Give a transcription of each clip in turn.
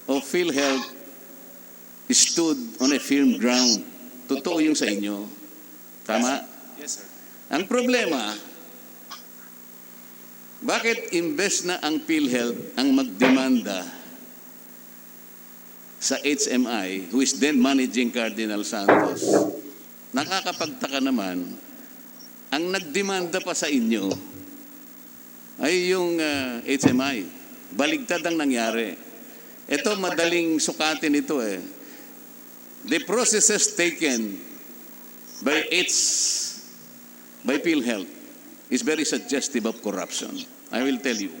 of Philhealth stood on a firm ground. Totoo yung sa inyo. Tama? Yes, sir. Ang problema, bakit imbes na ang Philhealth ang magdemanda sa HMI, who is then managing Cardinal Santos, nakakapagtaka naman, ang nagdemanda pa sa inyo ay yung HMI. Baligtad ang nangyari. Ito, madaling sukatin ito eh. The processes taken by Philhealth is very suggestive of corruption. I will tell you.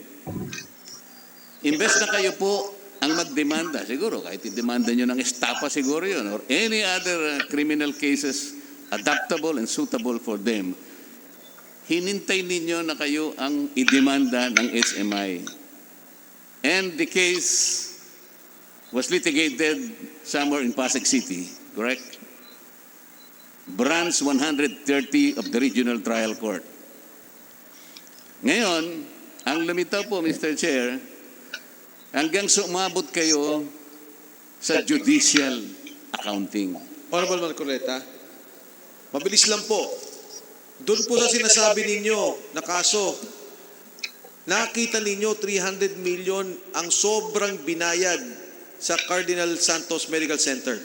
Imbes na kayo po ang magdemanda, siguro kahit i-demanda nyo ng estapa siguro yun, or any other criminal cases adaptable and suitable for them, hinintay ninyo na kayo ang i-demanda ng HMI. And the case was litigated somewhere in Pasig City, correct? Branch 130 of the Regional Trial Court. Ngayon, ang lumitaw po, Mr. Chair, hanggang sumabot kayo sa judicial accounting. Honorable Marcoleta, mabilis lang po. Doon po sa sinasabi ninyo na kaso, nakita ninyo 300 million ang sobrang binayad sa Cardinal Santos Medical Center.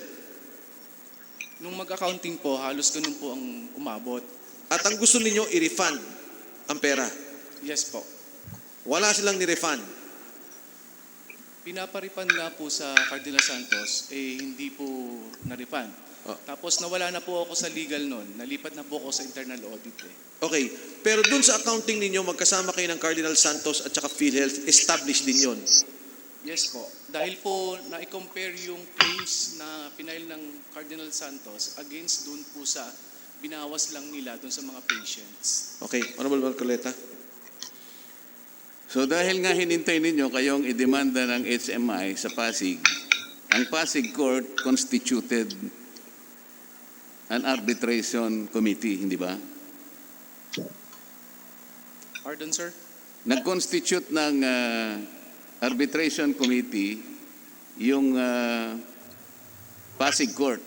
Nung mag-accounting po, halos ganun po ang umabot. At ang gusto ninyo i-refund ang pera. Yes po. Wala silang ni-refund. Pinaparipan nga po sa Cardinal Santos, hindi po na-refund. Oh. Tapos nawala na po ako sa legal noon. Nalipat na po ako sa internal audit eh. Okay, pero dun sa accounting ninyo, magkasama kayo ng Cardinal Santos at saka Philhealth, established din yun. Yes po. Dahil po na-compare yung claims na pinail ng Cardinal Santos against dun po sa binawas lang nila dun sa mga patients. Okay, Honorable Marcoleta. So dahil nga hinintay ninyo kayong idemanda ng HMI sa Pasig, ang Pasig Court constituted an arbitration committee, hindi ba? Pardon, sir? Nag-constitute ng arbitration committee yung Pasig Court.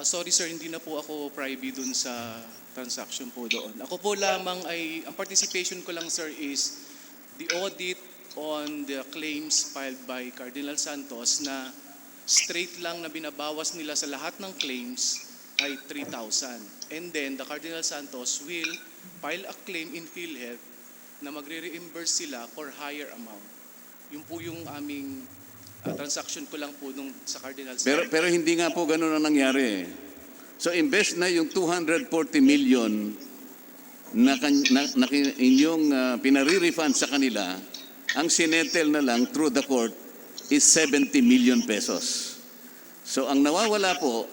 Sorry sir, hindi na po ako privy dun sa transaction po doon. Ako po lamang ay, ang participation ko lang sir is the audit on the claims filed by Cardinal Santos na straight lang na binabawas nila sa lahat ng claims ay 3,000. And then the Cardinal Santos will file a claim in Philhealth na magre-reimburse sila for higher amount. Yun po yung aming transaction ko lang po nung sa Cardinal Santos. Pero hindi nga po ganun ang nangyari. So imbes na yung 240 million na inyong pinare-refund sa kanila, ang sinettle na lang through the court is 70 million pesos. So ang nawawala po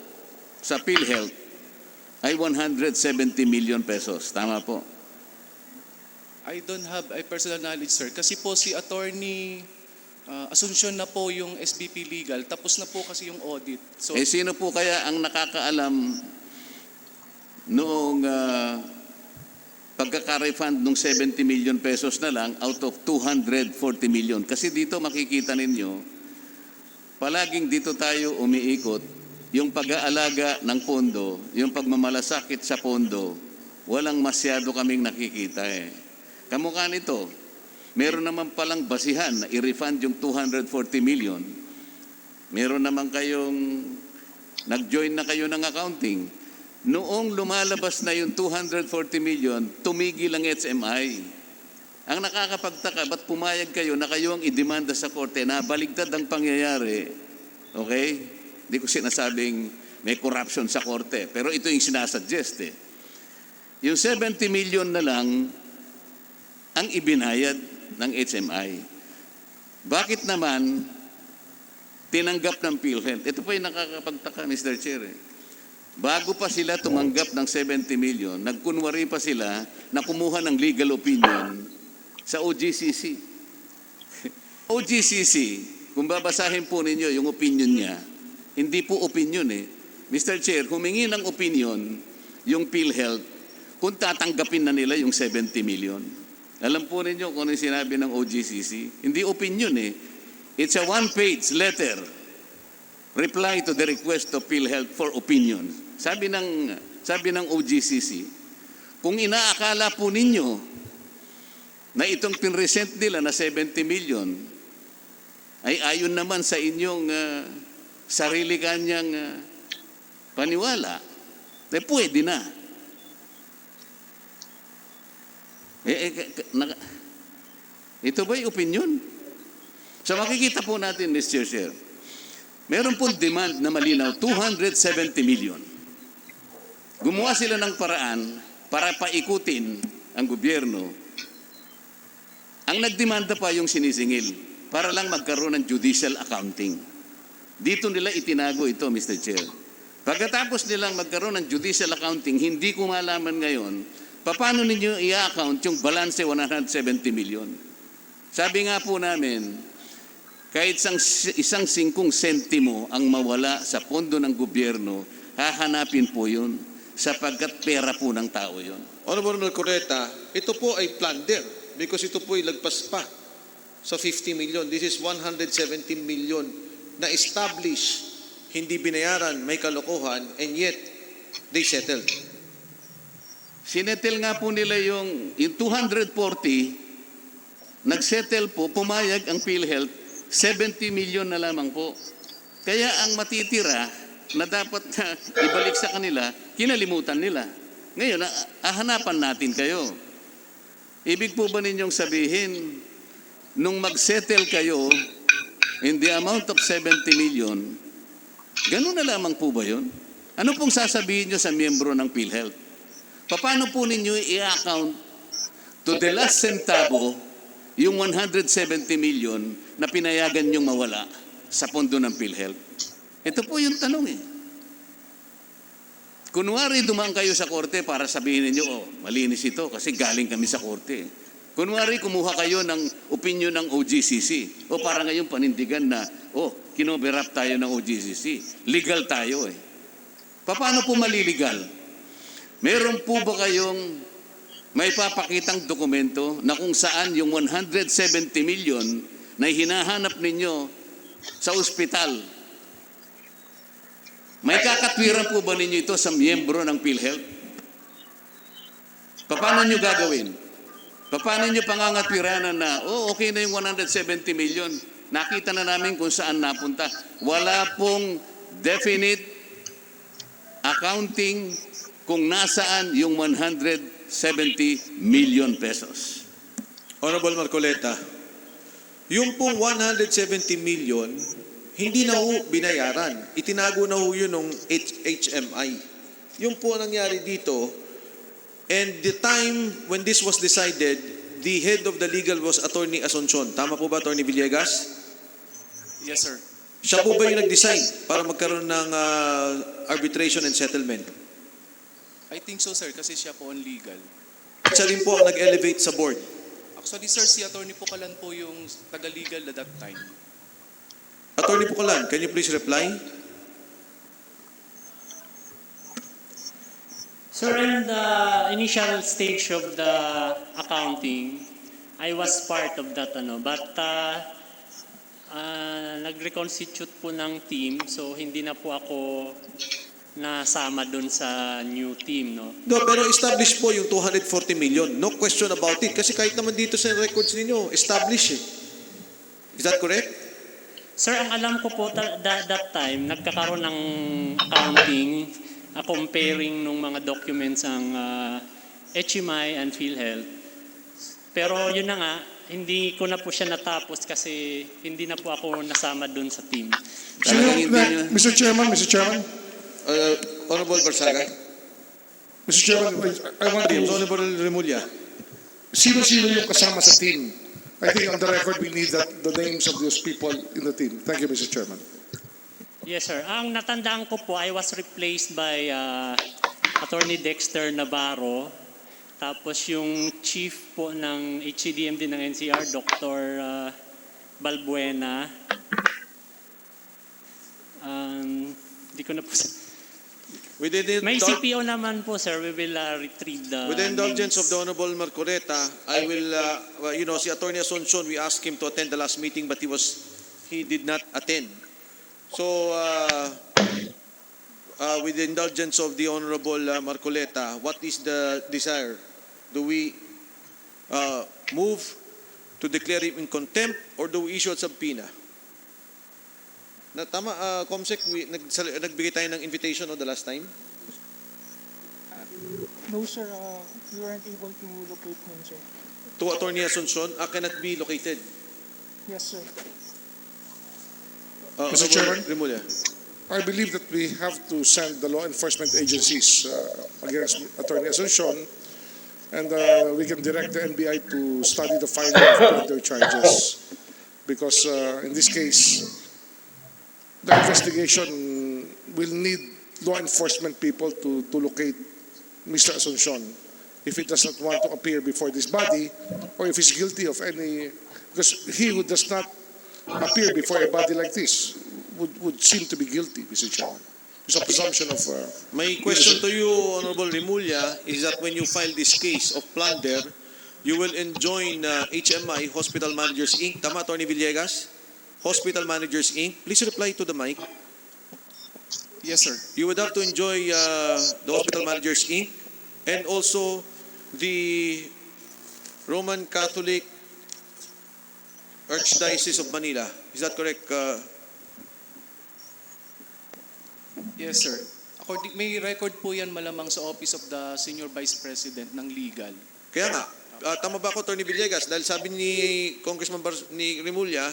sa Philhealth ay 170 million pesos. Tama po? I don't have a personal knowledge, sir. Kasi po si Attorney Asuncion na po yung SBP Legal. Tapos na po kasi yung audit. So, sino po kaya ang nakakaalam noong pagkaka-refund ng 70 million pesos na lang out of 240 million? Kasi dito makikita ninyo, palaging dito tayo umiikot, yung pag-aalaga ng pondo, yung pagmamalasakit sa pondo, walang masyado kaming nakikita eh. Kamukha nito, meron naman palang basihan na i-refund yung 240 million. Meron naman kayong, nag-join na kayo ng accounting. Noong lumalabas na yung 240 million, tumigil ang HMI. Ang nakakapagtaka, ba't pumayag kayo na kayo ang idemanda sa korte na baligtad ang pangyayari? Okay? Hindi ko sinasabing may corruption sa korte, pero ito yung sinasuggest eh. Yung 70 million na lang ang ibinayad ng HMI. Bakit naman tinanggap ng Philhealth? Ito po yung nakakapagtaka, Mr. Chair. Bago pa sila tumanggap ng 70 million, nagkunwari pa sila na kumuha ng legal opinion sa OGCC. OGCC, kung babasahin po ninyo yung opinion niya, hindi po opinion eh. Mr. Chair, humingi ng opinion yung Philhealth kung tatanggapin na nila yung 70 million. Alam po ninyo kung ano yung sinabi ng OGCC? Hindi opinion eh. It's a one-page letter. Reply to the request of Philhealth for opinion. Sabi ng OGCC, kung inaakala po ninyo na itong pinresent nila na 70 million ay ayon naman sa inyong sarili kanyang paniwala, eh pwede na. Ito ba'y opinion? So makikita po natin, Mr. Chair, meron pong demand na malinaw, 270 million. Gumawa sila ng paraan para paikutin ang gobyerno. Ang nagdemanda pa yung sinisingil para lang magkaroon ng judicial accounting. Dito nila itinago ito, Mr. Chair. Pagkatapos nilang magkaroon ng judicial accounting, hindi ko malaman ngayon, paano ninyo i-account yung balance 170 million? Sabi nga po namin, kahit isang 5 sentimo ang mawala sa pondo ng gobyerno, hahanapin po yun sapagkat pera po ng tao yun. Honorable Correta, ito po ay plunder because ito po ay lagpas pa sa 50 million. This is 117 million na established, hindi binayaran, may kalokohan, and yet they settled. Sinetel nga po nila yung 240, nagsettle po, pumayag ang Philhealth, 70 million na lamang po. Kaya ang matitira na dapat ibalik sa kanila, kinalimutan nila. Ngayon, hahanapan natin kayo. Ibig po ba ninyong sabihin, nung mag-settle kayo in the amount of 70 million, ganun na lamang po ba yun? Ano pong sasabihin nyo sa miyembro ng Philhealth? Paano po ninyo i-account to the last centavo yung 170 million na pinayagan nyong mawala sa pondo ng PhilHealth? Ito po yung tanong eh. Kunwari dumaan kayo sa korte para sabihin ninyo, oh, malinis ito kasi galing kami sa korte. Kunwari kumuha kayo ng opinion ng OGCC o para ngayon panindigan na, oh, kinoberap tayo ng OGCC. Legal tayo eh. Paano po maliligal? Meron po ba kayong may papakitang dokumento na kung saan yung 170 million na hinahanap ninyo sa ospital, may kakatwiran po ba ninyo ito sa miyembro ng PhilHealth? Paano nyo gagawin? Paano nyo pangangatwiranan na, oh, okay na yung 170 million, nakita na namin kung saan napunta. Wala pong definite accounting kung nasaan yung 170 million pesos. Honorable Marcoleta, yung pong 170 million, hindi na ho binayaran. Itinago na ho yun ng HMI. Yung po nangyari dito, and the time when this was decided, the head of the legal was Attorney Asuncion. Tama po ba, Attorney Villegas? Yes, sir. Siya po ba yung nag-decide para magkaroon ng arbitration and settlement? I think so, sir, kasi siya po on legal. Siya rin po ang nag-elevate sa board. Actually, sir, si Attorney Pukalan po yung taga-legal at that time. Attorney Pukalan, can you please reply? Sir, in the initial stage of the accounting, I was part of that, but nag-reconstitute po ng team, so hindi na po ako nasama doon sa new team, no? No, pero established po yung 240 million. No question about it. Kasi kahit naman dito sa records ninyo, established eh. Is that correct? Sir, ang alam ko po that time, nagkakaroon ng accounting, comparing ng mga documents ang HMI and PhilHealth. Pero yun na nga, hindi ko na po siya natapos kasi hindi na po ako nasama doon sa team. Mr. Chairman, Honorable Barsaga? Mr. Chairman, I want to, Honorable Remulla? sino-sino yung kasama sa team? I think on the record we need the names of those people in the team. Thank you, Mr. Chairman. Yes, sir. Ang natandaan ko po, I was replaced by Attorney Dexter Navarro. Tapos yung chief po ng HCDMD ng NCR, Dr. Balbuena. Di ko na po... With the, May CPO naman po, sir. We will retrieve the with the indulgence of names. the Honorable Marcoleta, I will, si Attorney Asuncion, we asked him to attend the last meeting, but he did not attend. So, with the indulgence of the Honorable Marcoleta, what is the desire? Do we move to declare him in contempt or do we issue a subpoena? Tama, Comsec, nagbigay tayo ng invitation the last time? No, sir. We weren't able to locate him, sir. To Attorney Asuncion, cannot be located. Yes, sir. Mr. Honorable Chairman? Remulla. I believe that we have to send the law enforcement agencies against Attorney Asuncion, and we can direct the NBI to study the filing of their charges. Because in this case, the investigation will need law enforcement people to locate Mr. Asuncion if he does not want to appear before this body or if he's guilty of any, because he who does not appear before a body like this would seem to be guilty, Mr. Chairman. There's a presumption of... My question to you, Honorable Remulla, is that when you file this case of plunder, you will enjoin HMI, Hospital Managers Inc. Tama, Attorney Villegas? Hospital Managers Inc. Please reply to the mic. Yes, sir. You would have to enjoy the Hospital Managers Inc. and also the Roman Catholic Archdiocese of Manila. Is that correct? Yes, sir. May record po yan malamang sa Office of the Senior Vice President ng Legal. Kaya nga, tama ba ako, Attorney Villegas? Dahil sabi ni Congressman ni Remulla,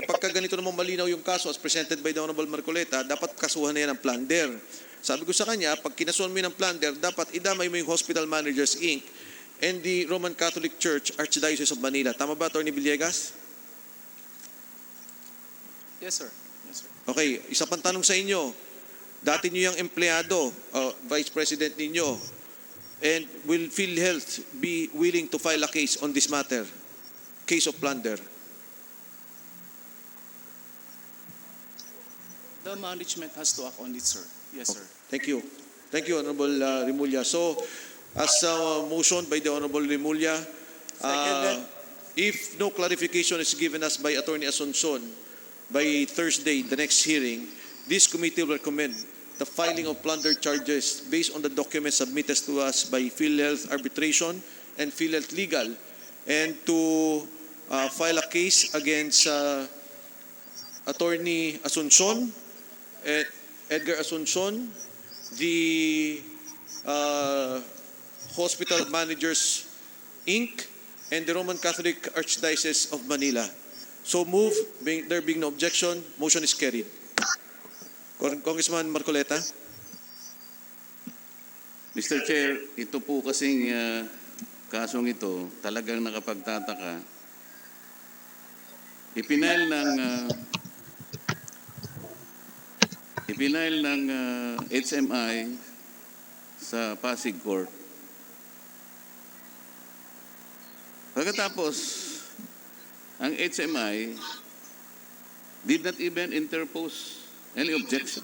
pagka ganito namang malinaw yung kaso as presented by the Honorable Marcoleta, dapat kasuhan na yan ng plunder. Sabi ko sa kanya, pag kinasuhan mo yan ng plunder, dapat idamay mo yung Hospital Managers Inc. and the Roman Catholic Church Archdiocese of Manila. Tama ba, Attorney Villegas? Yes, sir. Yes, sir. Okay, isa pang tanong sa inyo. Dati nyo yung empleyado, Vice President ninyo, and will Philhealth be willing to file a case on this matter? Case of plunder. The management has to act on it, sir. Yes, sir. Thank you. Thank you, Honorable Remulla. So, as motion by the Honorable Remulla, if no clarification is given us by Attorney Asuncion by Thursday, the next hearing, this committee will recommend the filing of plunder charges based on the documents submitted to us by Philhealth Arbitration and Philhealth Legal, and to file a case against Attorney Asuncion, Edgar Asuncion, the Hospital Managers Inc., and the Roman Catholic Archdiocese of Manila. So move, there being no objection, motion is carried. Congressman Marcoleta. Mr. Chair, ito po kasing kasong ito talagang nakapagtataka. Ipinail ng HMI sa Pasig Court. Pagkatapos, ang HMI did not even interpose any objection.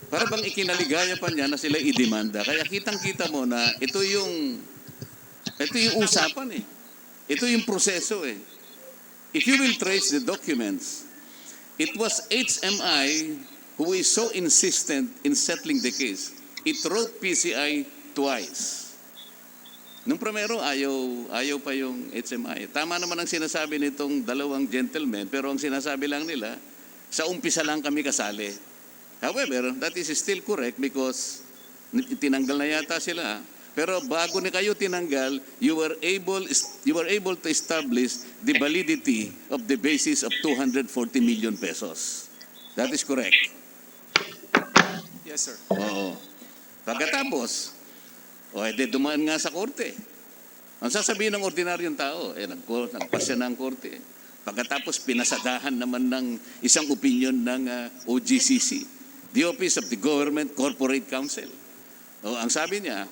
Para bang ikinaligaya pa niya na sila idemanda. Kaya kitang-kita mo na ito yung usapan eh. Ito yung proseso eh. If you will trace the documents, it was HMI who is so insistent in settling the case. It wrote PCI twice. Nung primero, ayaw pa yung HMI. Tama naman ang sinasabi nitong dalawang gentlemen, pero ang sinasabi lang nila, sa umpisa lang kami kasali. However, that is still correct because tinanggal na yata sila. Pero bago ni kayo tinanggal, you were able to establish the validity of the basis of 240 million pesos. That is correct. Yes, sir. Oo. Pagkatapos, edi dumaan nga sa korte. Ang sasabihin ng ordinaryong tao, nagpasya ng korte. Pagkatapos, pinasadahan naman ng isang opinion ng OGCC, the Office of the Government Corporate Counsel. Ang sabi niya,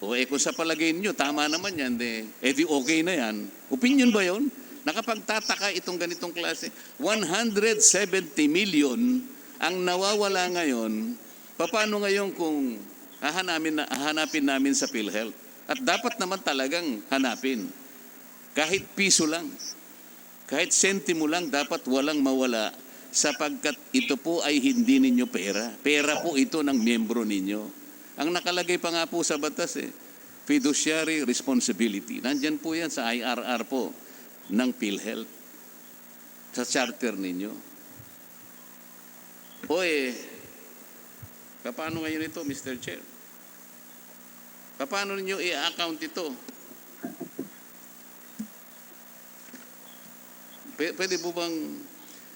kung sa palagay niyo, tama naman yan, di okay na yan. Opinion ba yun? Nakapagtataka itong ganitong klase. 170 million ang nawawala ngayon Paano ngayon kung hahanapin namin sa PhilHealth? At dapat naman talagang hanapin. Kahit piso lang, kahit sentimo lang, dapat walang mawala sapagkat ito po ay hindi ninyo pera. Pera po ito ng miyembro ninyo. Ang nakalagay pa nga po sa batas fiduciary responsibility. Nandyan po yan sa IRR po ng PhilHealth, sa charter ninyo. Paano ngayon ito, Mr. Chair? Paano ninyo i-account ito? Pwede po bang,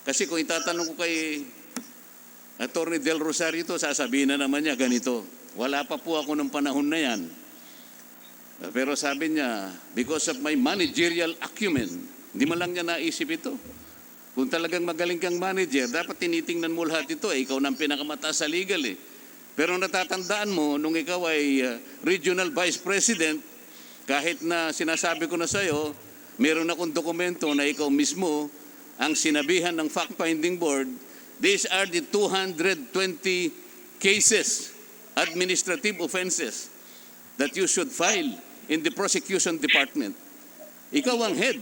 kasi kung itatanong ko kay Attorney Del Rosario ito, sasabihin na naman niya ganito. Wala pa po ako ng panahon na yan. Pero sabi niya, because of my managerial acumen, hindi mo lang niya naisip ito. Kung talagang magaling kang manager, dapat tinitingnan mo lahat ito. Ikaw nang pinakamataas sa legal Pero natatandaan mo, nung ikaw ay regional vice president, kahit na sinasabi ko na sa'yo, meron akong dokumento na ikaw mismo ang sinabihan ng fact-finding board, these are the 220 cases, administrative offenses, that you should file in the prosecution department. Ikaw ang head.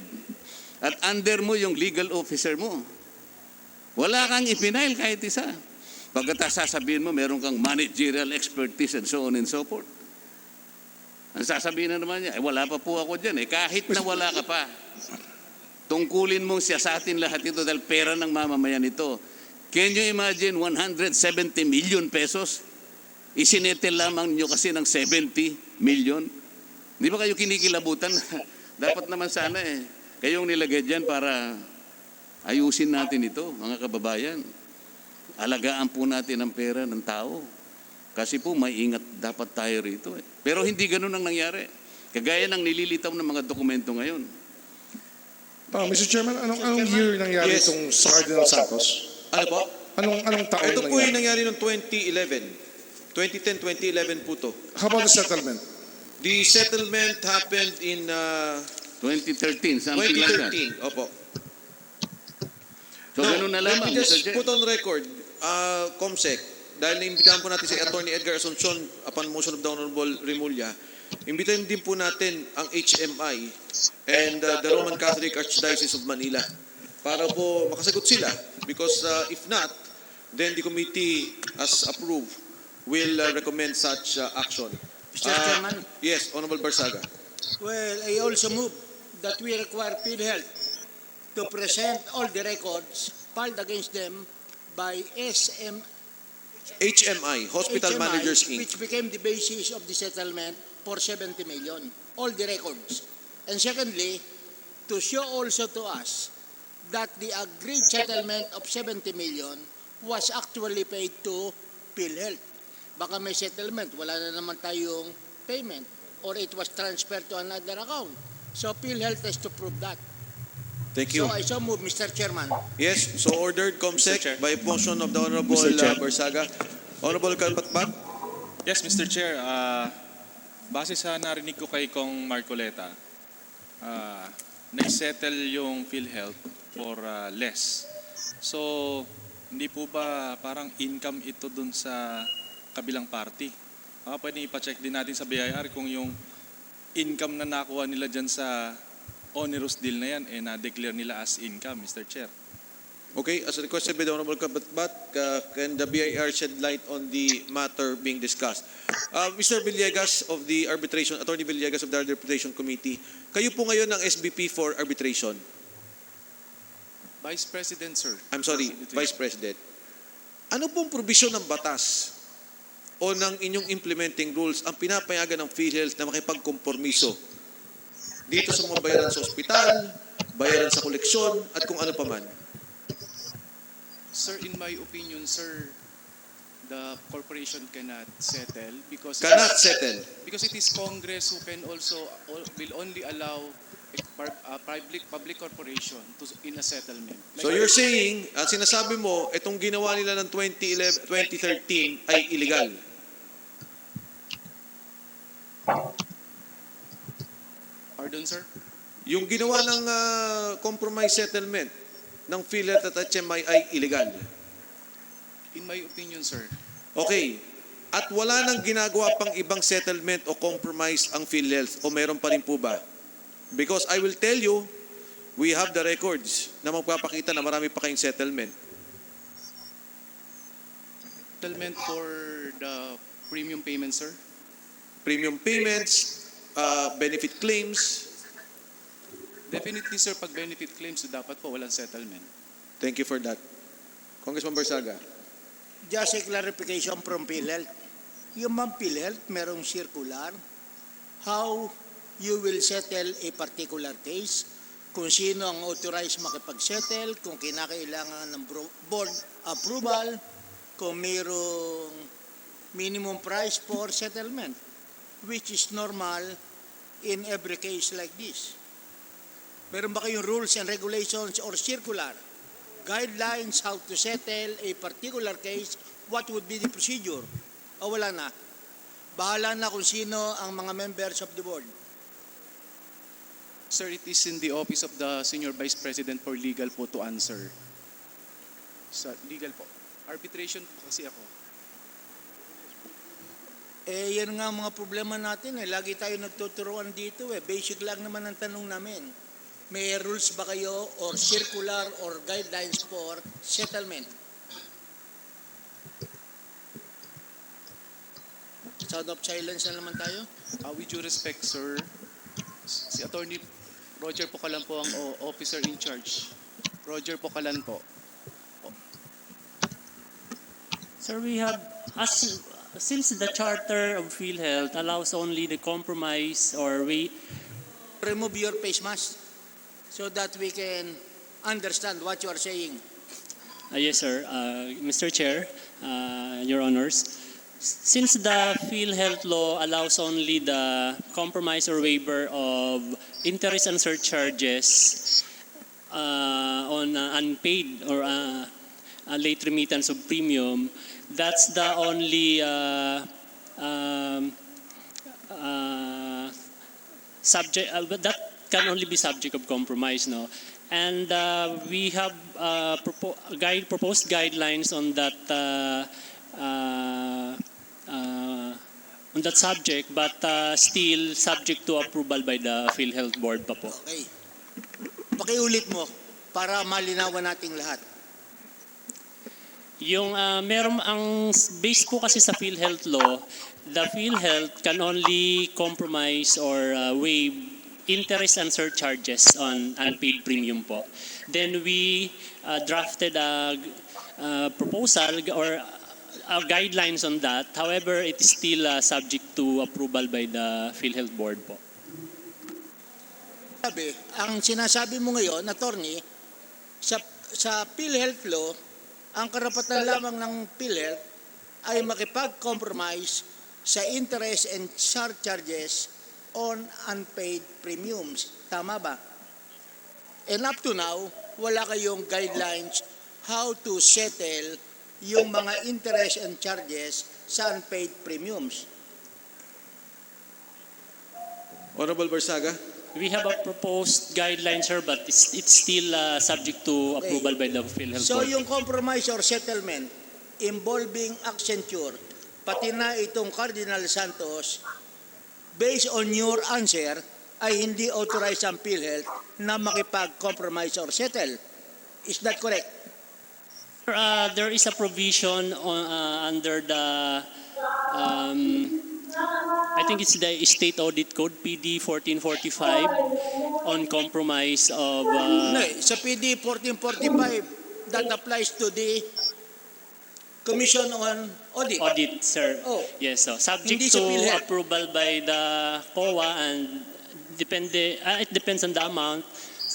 At under mo yung legal officer mo. Wala kang ipinail kahit isa. Pagkatapos sasabihin mo, meron kang managerial expertise and so on and so forth. Ang sasabihin na naman niya, wala pa po ako dyan Kahit na wala ka pa, tungkulin mong siyasatin lahat ito dahil pera ng mamamayan ito. Can you imagine 170 million pesos? Isinetel lamang nyo kasi ng 70 million. Di ba kayo kinikilabutan? Dapat naman sana kayong nilagay dyan para ayusin natin ito, mga kababayan. Alagaan po natin ang pera ng tao. Kasi po may ingat dapat tayo rito Pero hindi ganun ang nangyari. Kagaya ng nililitaw ng mga dokumento ngayon. Mr. Chairman, anong year nangyari Yes. itong sa Cardinal Santos? Ano po? Anong taon Ito po yung nangyari? nangyari noong 2011. 2010-2011 po to. How about the settlement? The settlement happened in 2013, something like that. 2013. Opo. So ganun na lamang, let me just Mr. Chair. put on record, Comsec, dahil naimbitahan po natin si Attorney Edgar Asuncion upon motion of the Honorable Remulla, imbitahan din po natin ang HMI and the Roman Catholic Archdiocese of Manila para po makasagot sila. Because if not, then the committee, as approved, will recommend such action. Mr. Chairman? Yes, Honorable Barsaga. Well, I also move that we require Philhealth to present all the records filed against them by HMI, Hospital HMI, Managers Inc. which became the basis of the settlement for 70 million. All the records. And secondly, to show also to us that the agreed settlement of 70 million was actually paid to Philhealth. Baka may settlement, wala na naman tayong payment, or it was transferred to another account. So PhilHealth has to prove that. Thank you. So I so move, Mr. Chairman. Yes, so ordered, Mr. Comsec, Chair. by motion of the Honorable Mr. Chair. Barsaga. Honorable Kalpatpat. Yes, Mr. Chair. Base sa narinig ko kay Kong Marcoleta, nag-settle yung PhilHealth for less. So, hindi po ba parang income ito dun sa kabilang party? Pwede ipacheck din natin sa BIR kung yung income na nakuha nila dyan sa onerous deal na yan, na-declare nila as income, Mr. Chair. Okay, as requested by the Honorable Kalpatpat, can the BIR shed light on the matter being discussed? Mr. Villegas of the Arbitration, Attorney Villegas of the Arbitration Committee, kayo po ngayon ang SBP for arbitration. Vice President, sir. I'm sorry, Vice President. Ano pong provision ng batas o ng inyong implementing rules ang pinapayagan ng PhilHealth na makipagkompormiso dito sa mga bayaran sa ospital, bayaran sa koleksyon, at kung ano pa man? Sir, in my opinion, sir, the corporation cannot settle because Cannot settle. because it is Congress who can also will only allow a public corporation to in a settlement. So you're saying, sinasabi mo, itong ginawa nila ng 2013 ay illegal. Pardon, sir? Yung ginawa ng compromise settlement ng PhilHealth at HMI ay illegal. In my opinion, sir, Okay. At wala nang ginagawa pang ibang settlement o compromise ang PhilHealth o meron pa rin po ba? Because I will tell you, we have the records na magpapakita na marami pa kayong settlement. Settlement for the premium payment, sir? Premium payments, benefit claims. Definitely, sir, pag benefit claims, dapat po walang settlement. Thank you for that. Congressman Barsaga. Just a clarification from PhilHealth. Yung mga PhilHealth, merong circular how you will settle a particular case, kung sino ang authorized makipag-settle, kung kinakailangan ng board approval, kung mayroong minimum price for settlement, which is normal in every case like this. Meron ba kayong rules and regulations or circular guidelines how to settle a particular case? What would be the procedure? O wala na? Bahala na kung sino ang mga members of the board. Sir, it is in the office of the Senior Vice President for Legal po to answer. Sa legal po. Arbitration po kasi ako. Eh, yan nga ang mga problema natin eh. Lagi tayo nagtuturuan dito eh. Basic lang naman ang tanong namin. May rules ba kayo or circular or guidelines for settlement? Sound of silence na naman tayo. With due respect, sir, si Attorney Roger Pocalan po ang officer in charge. Roger Pocalan po. Sir, we have, since the charter of PhilHealth allows only the compromise or Remove your face mask so that we can understand what you are saying. Yes, sir. Mr. Chair, Your Honors, since the PhilHealth law allows only the compromise or waiver of interest and surcharges on unpaid or late remittance of premium, that's the only subject. That can only be subject of compromise, no? And we have proposed guidelines on that subject, but still subject to approval by the PhilHealth Board pa po. Okay. Pakiulit mo para malinawan nating lahat. Yung ang base po kasi sa PhilHealth law, the PhilHealth can only compromise or waive interest and surcharges on unpaid premium po. Then we drafted a proposal or guidelines on that. However, it is still subject to approval by the PhilHealth Board po. Sabi, ang sinasabi mo ngayon, attorney, sa PhilHealth law, ang karapatan lamang ng PhilHealth ay makipag-compromise sa interest and surcharges on unpaid premiums. Tama ba? And up to now, wala kayong guidelines how to settle yung mga interest and charges sa unpaid premiums. Honorable Barsaga. We have a proposed guideline, sir, but it's still subject to approval by the PhilHealth So Board. yung compromise or settlement involving Accenture, pati na itong Cardinal Santos, based on your answer, ay hindi authorized ang PhilHealth na makipag-compromise or settle. Is that correct? There is a provision under the, I think it's the State Audit Code, PD 1445, on compromise of... No, sa PD 1445, that applies to the Commission on Audit. Audit, sir. Oh. Yes, so subject Hindi sa to PhilHealth. approval by the COA and it depends on the amount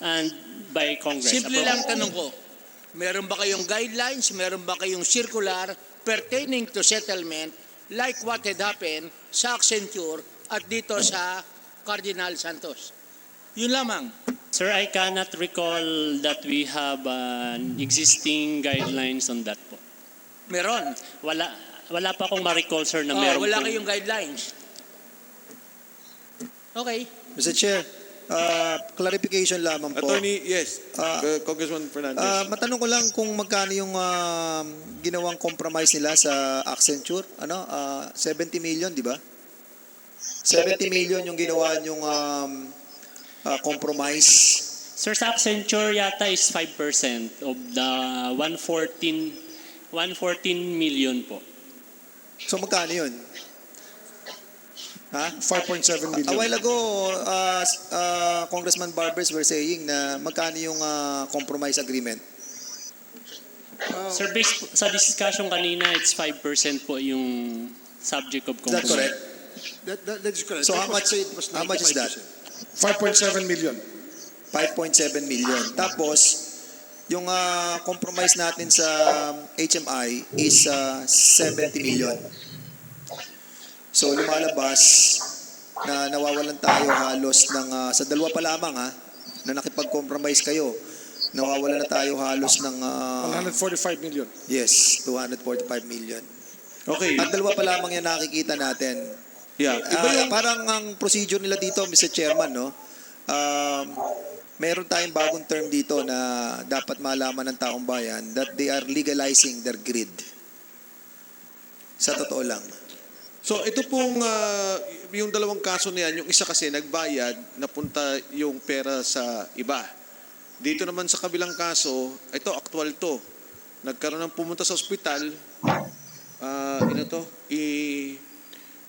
and by Congress. Simple lang tanong ko, meron ba kayong guidelines, meron ba kayong circular pertaining to settlement like what had happened sa Accenture at dito sa Cardinal Santos? Yun lamang. Sir, I cannot recall that we have existing guidelines on that po. Meron. Wala pa akong ma-recall, sir, na meron Wala po. kayong guidelines. Okay. Mr. Chair, Clarification lamang po. Attorney, yes, Ah, Congressman Fernandez. Matanong ko lang kung magkano yung ginawang compromise nila sa Accenture. 70 million, di ba? 70 million yung ginawa yung compromise. Sir, sa Accenture yata is 5% of the 114 million po. So magkano yun? Ha? 5.7 A million. while ago, Congressman Barbers were saying na magkano yung compromise agreement. Sir, based sa discussion kanina, it's 5% po yung subject of Is that compromise. correct? That is correct. So That how was much, paid was how much is that? 5.7 million. 5.7 million. Tapos, yung compromise natin sa HMI is 70 million. So lumalabas na nawawalan tayo halos ng, sa dalawa pa lamang na nakipag-compromise kayo, nawawalan na tayo halos ng, 145 million. yes, 245 million. Okay. At dalawa pa lamang yan nakikita natin. Yeah. Iba yung Parang ang procedure nila dito, Mr. Chairman, no? Meron tayong bagong term dito na dapat malaman ng taong bayan that they are legalizing their greed. Sa totoo lang. So ito pong yung dalawang kaso na yan, yung isa kasi nagbayad, napunta yung pera sa iba. Dito naman sa kabilang kaso, ito actual to. Nagkaroon ng pumunta sa ospital,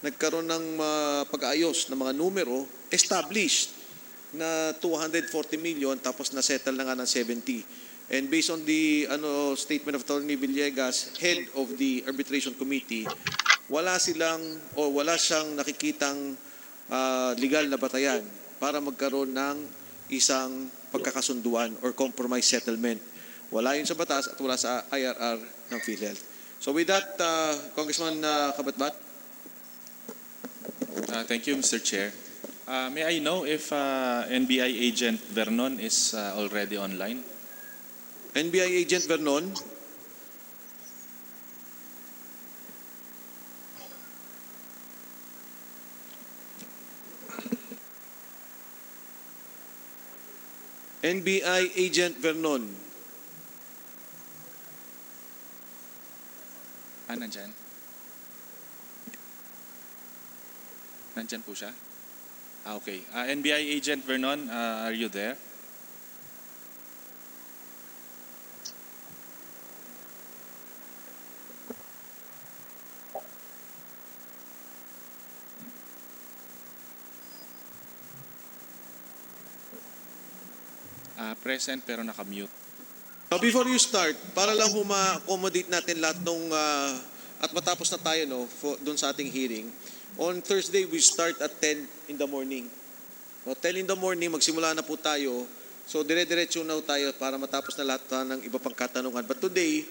nagkaroon ng pag-aayos ng mga numero, established na 240 million tapos na-settle na nga ng 70. And based on the statement of Attorney Villegas, head of the arbitration committee, wala siyang nakikitang legal na batayan para magkaroon ng isang pagkakasunduan or compromise settlement. Wala yun sa batas at wala sa IRR ng Philhealth. So with that, Congressman Kabatbat? Thank you, Mr. Chair. May I know if NBI agent Vernon is already online? NBI agent Vernon? NBI agent Vernon. Nandyan? Nandyan po siya? Okay. NBI agent Vernon, are you there? Present pero naka-mute. Now, before you start, para lang ma-accommodate natin lahat nung at matapos na tayo doon sa ating hearing, on Thursday we start at 10 in the morning. No, 10 in the morning, magsimula na po tayo. So, dire-diretso na tayo para matapos na lahat ng iba pang katanungan. But today,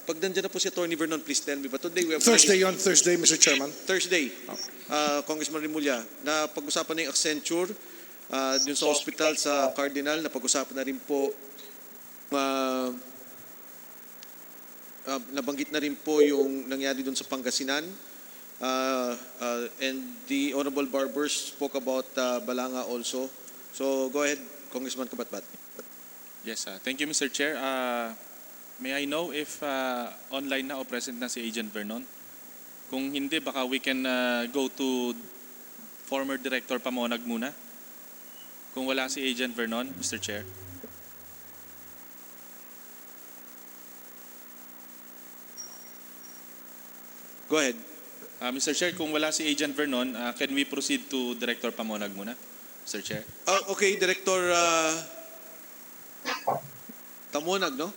pag nandiyan na po si Attorney Vernon, please tell me. But today, we have Thursday, Mr. Chairman. Thursday, Congressman Rimulya, na pag-usapan na yung Accenture, dun sa hospital sa Cardinal, na pag-usapan na rin po, nabanggit na rin po yung nangyari dun sa Pangasinan, and the Honorable Barbers spoke about Balanga also. So go ahead, Congressman Kabatbat. Yes, thank you, Mr. Chair. May I know if online na o present na si Agent Vernon? Kung hindi, baka we can go to former Director Pamonag muna. Kung wala si Agent Vernon, Mr. Chair. Go ahead. Mr. Chair, kung wala si Agent Vernon, can we proceed to Director Pamonag muna, Mr. Chair? Okay, Director Pamonag, no?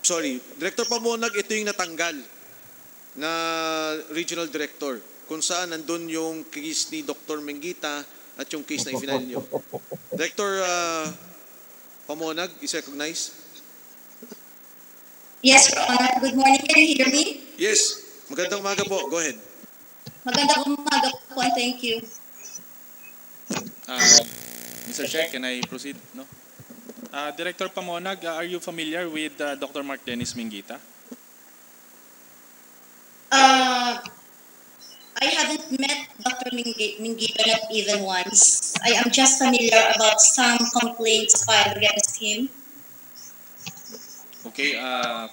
Sorry, Director Pamonag, ito yung natanggal na Regional Director, kung saan nandun yung case ni Dr. Mengita at yung case na i-final nyo. Director Pamonag, is recognized? Yes, Your Honor. Good morning. Can you hear me? Yes, magandang umaga po. Go ahead. Magandang umaga po and thank you. Mr. Chair, can I proceed? No? Director Pamonag, are you familiar with Dr. Mark Dennis Mingita? I haven't met Dr. Mingito not even once. I am just familiar about some complaints filed against him. Okay,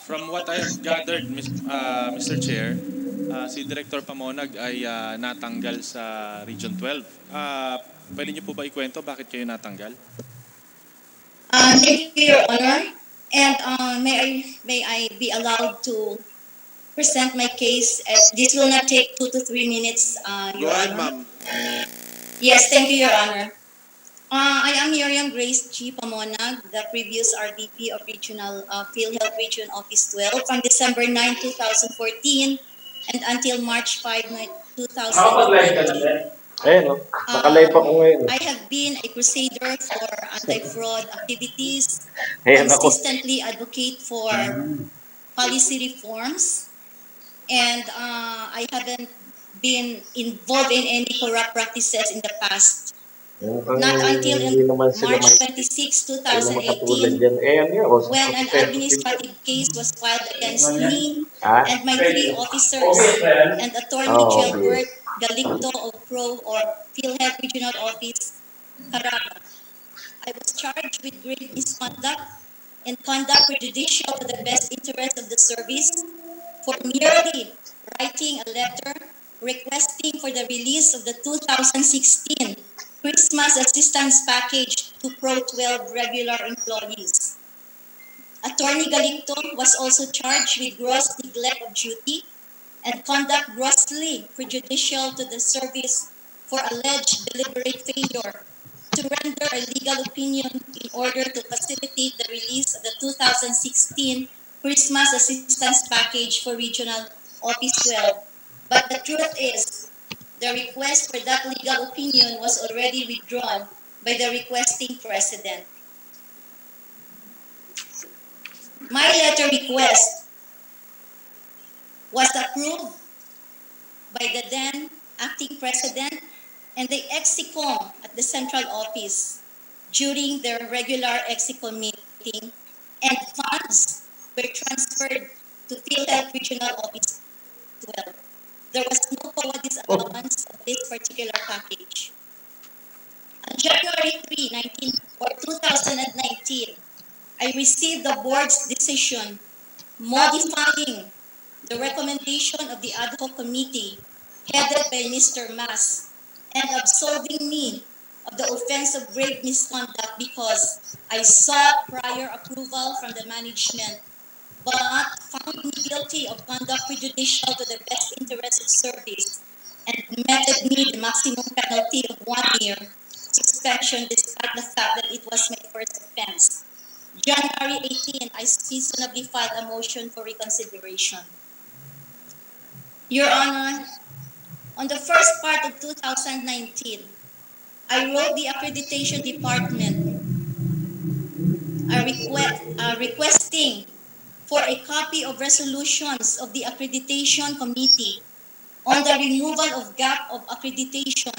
from what I have gathered, Mr. Chair, si Director Pamonag ay natanggal sa Region 12. Pwede niyo po ba ikwento bakit kayo natanggal? Thank you, Your Honor. And may I be allowed to present my case? This will not take 2 to 3 minutes, Go Your ahead, Honor. ma'am. Yes, thank you, Your Honor. I am Miriam Grace G. Pamonag, the previous RVP of Regional Philhealth Region Office 12 from December 9, 2014 and until March 5, Nakapag-live ka na, 2019. Ben? Ayun, no? Naka-live ako ngayon. I have been a crusader for anti-fraud activities, Ayan ako. consistently advocate for policy reforms, and I haven't been involved in any corrupt practices in the past. Mukhang Not until hindi naman sila March may 26, hindi naman katulad 2018, dyan. Eh, ano yun? when an Proseso din. administrative case was filed against me Ha? and my 3 officers Obvious na yan. and Attorney Oo, Gilbert obvious. Galicto of PRO or PhilHealth Regional Office, Caraga. I was charged with grave misconduct and conduct prejudicial to the best interest of the service for merely writing a letter requesting for the release of the 2016 Christmas assistance package to Pro 12 regular employees. Attorney Galicto was also charged with gross neglect of duty and conduct grossly prejudicial to the service for alleged deliberate failure to render a legal opinion in order to facilitate the release of the 2016 Christmas assistance package for Regional Office 12. But the truth is, the request for that legal opinion was already withdrawn by the requesting president. My letter request was approved by the then acting president and the EXICOM at the central office during their regular EXICOM meeting, and funds were transferred to PhilHealth Regional Office 12. There was no COA disallowance of this particular package. On January 3, 2019, I received the board's decision modifying the recommendation of the ad hoc committee headed by Mr. Mas and absolving me of the offense of grave misconduct because I sought prior approval from the management but found me guilty of conduct prejudicial to the best interest of service and meted me the maximum penalty of 1 year suspension despite the fact that it was my first offense. January 18, I reasonably filed a motion for reconsideration. Your Honor, on the first part of 2019, I wrote the accreditation department requesting for a copy of resolutions of the accreditation committee on the removal of gap of accreditation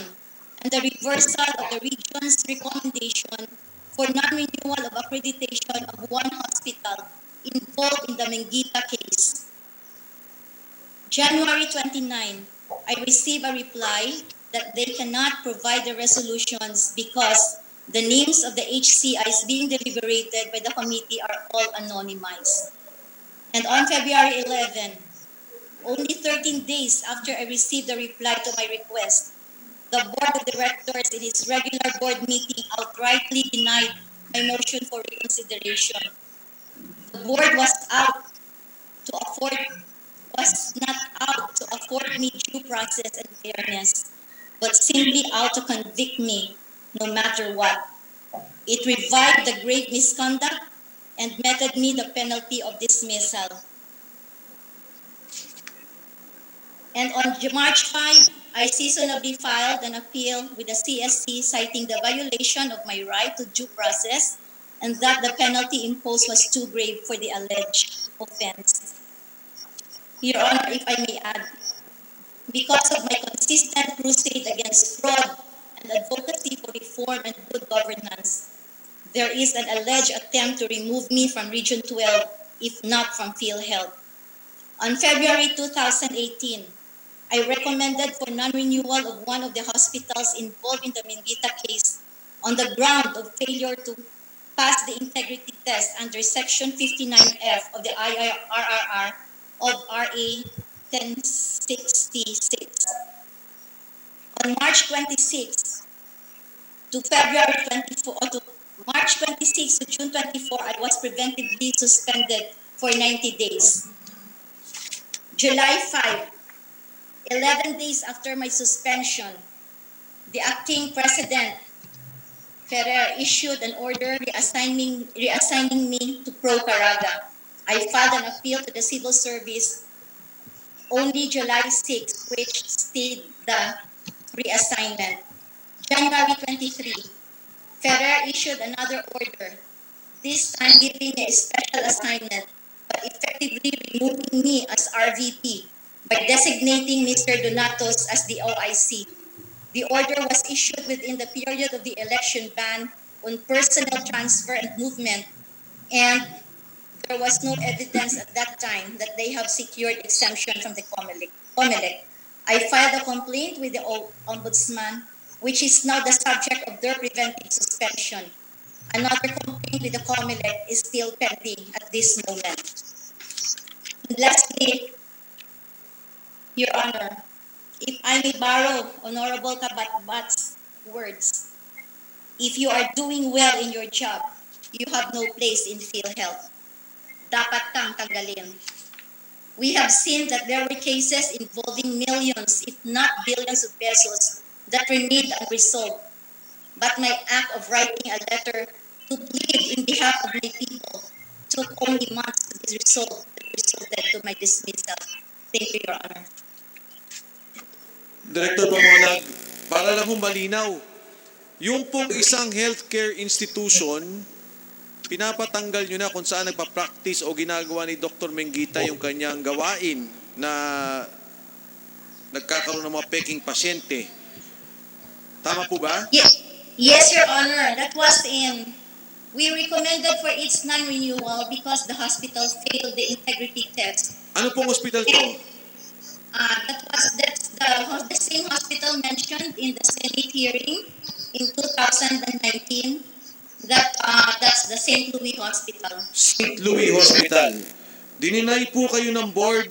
and the reversal of the region's recommendation for non-renewal of accreditation of one hospital involved in the Mengita case. January 29, I received a reply that they cannot provide the resolutions because the names of the HCIs being deliberated by the committee are all anonymized. And on February 11, only 13 days after I received the reply to my request, the board of directors in its regular board meeting outrightly denied my motion for reconsideration. The board was not out to afford me due process and fairness, but simply out to convict me no matter what. It revived the grave misconduct and meted me the penalty of dismissal. And on March 5, I seasonably filed an appeal with the CSC citing the violation of my right to due process and that the penalty imposed was too grave for the alleged offense. Your Honor, if I may add, because of my consistent crusade against fraud and advocacy for reform and good governance, there is an alleged attempt to remove me from Region 12, if not from PhilHealth. On February 2018, I recommended for non-renewal of one of the hospitals involved in the Mingita case on the ground of failure to pass the integrity test under Section 59F of the IIRRR of RA 1066. On March 26 to February 24, or to March 26 to June 24, I was preventively suspended for 90 days. July 5, 11 days after my suspension, the acting president, Ferrer, issued an order reassigning me to Pro Caraga. I filed an appeal to the civil service only July 6, which stayed the reassignment. January 23, Ferrer issued another order, this time giving me a special assignment, but effectively removing me as RVP by designating Mr. Donatos as the OIC. The order was issued within the period of the election ban on personnel transfer and movement, and there was no evidence at that time that they have secured exemption from the COMELEC. I filed a complaint with the Ombudsman, which is now the subject of their preventive suspension. Another complaint with the COMELEC is still pending at this moment. And lastly, Your Honor, if I may borrow Honorable Kabatbat's words, if you are doing well in your job, you have no place in Philhealth. Dapat kang tanggalin. We have seen that there were cases involving millions, if not billions of pesos that remained unresolved. But my act of writing a letter to plead in behalf of my people took only months to be resolved that resulted to my dismissal. Thank you, Your Honor. Director Pamonag, para lang hong malinaw, yung pong isang healthcare institution, pinapatanggal nyo na kung saan nagpa-practice o ginagawa ni Dr. Mengita yung kanyang gawain na nagkakaroon ng mga peking pasyente. Tama po ba? Yes, Your Honor. That was we recommended for its non-renewal because the hospital failed the integrity test. Ano pong hospital to? That's the same hospital mentioned in the Senate hearing in 2019. That's the St. Louis Hospital. St. Louis Hospital. Dininay po kayo ng board,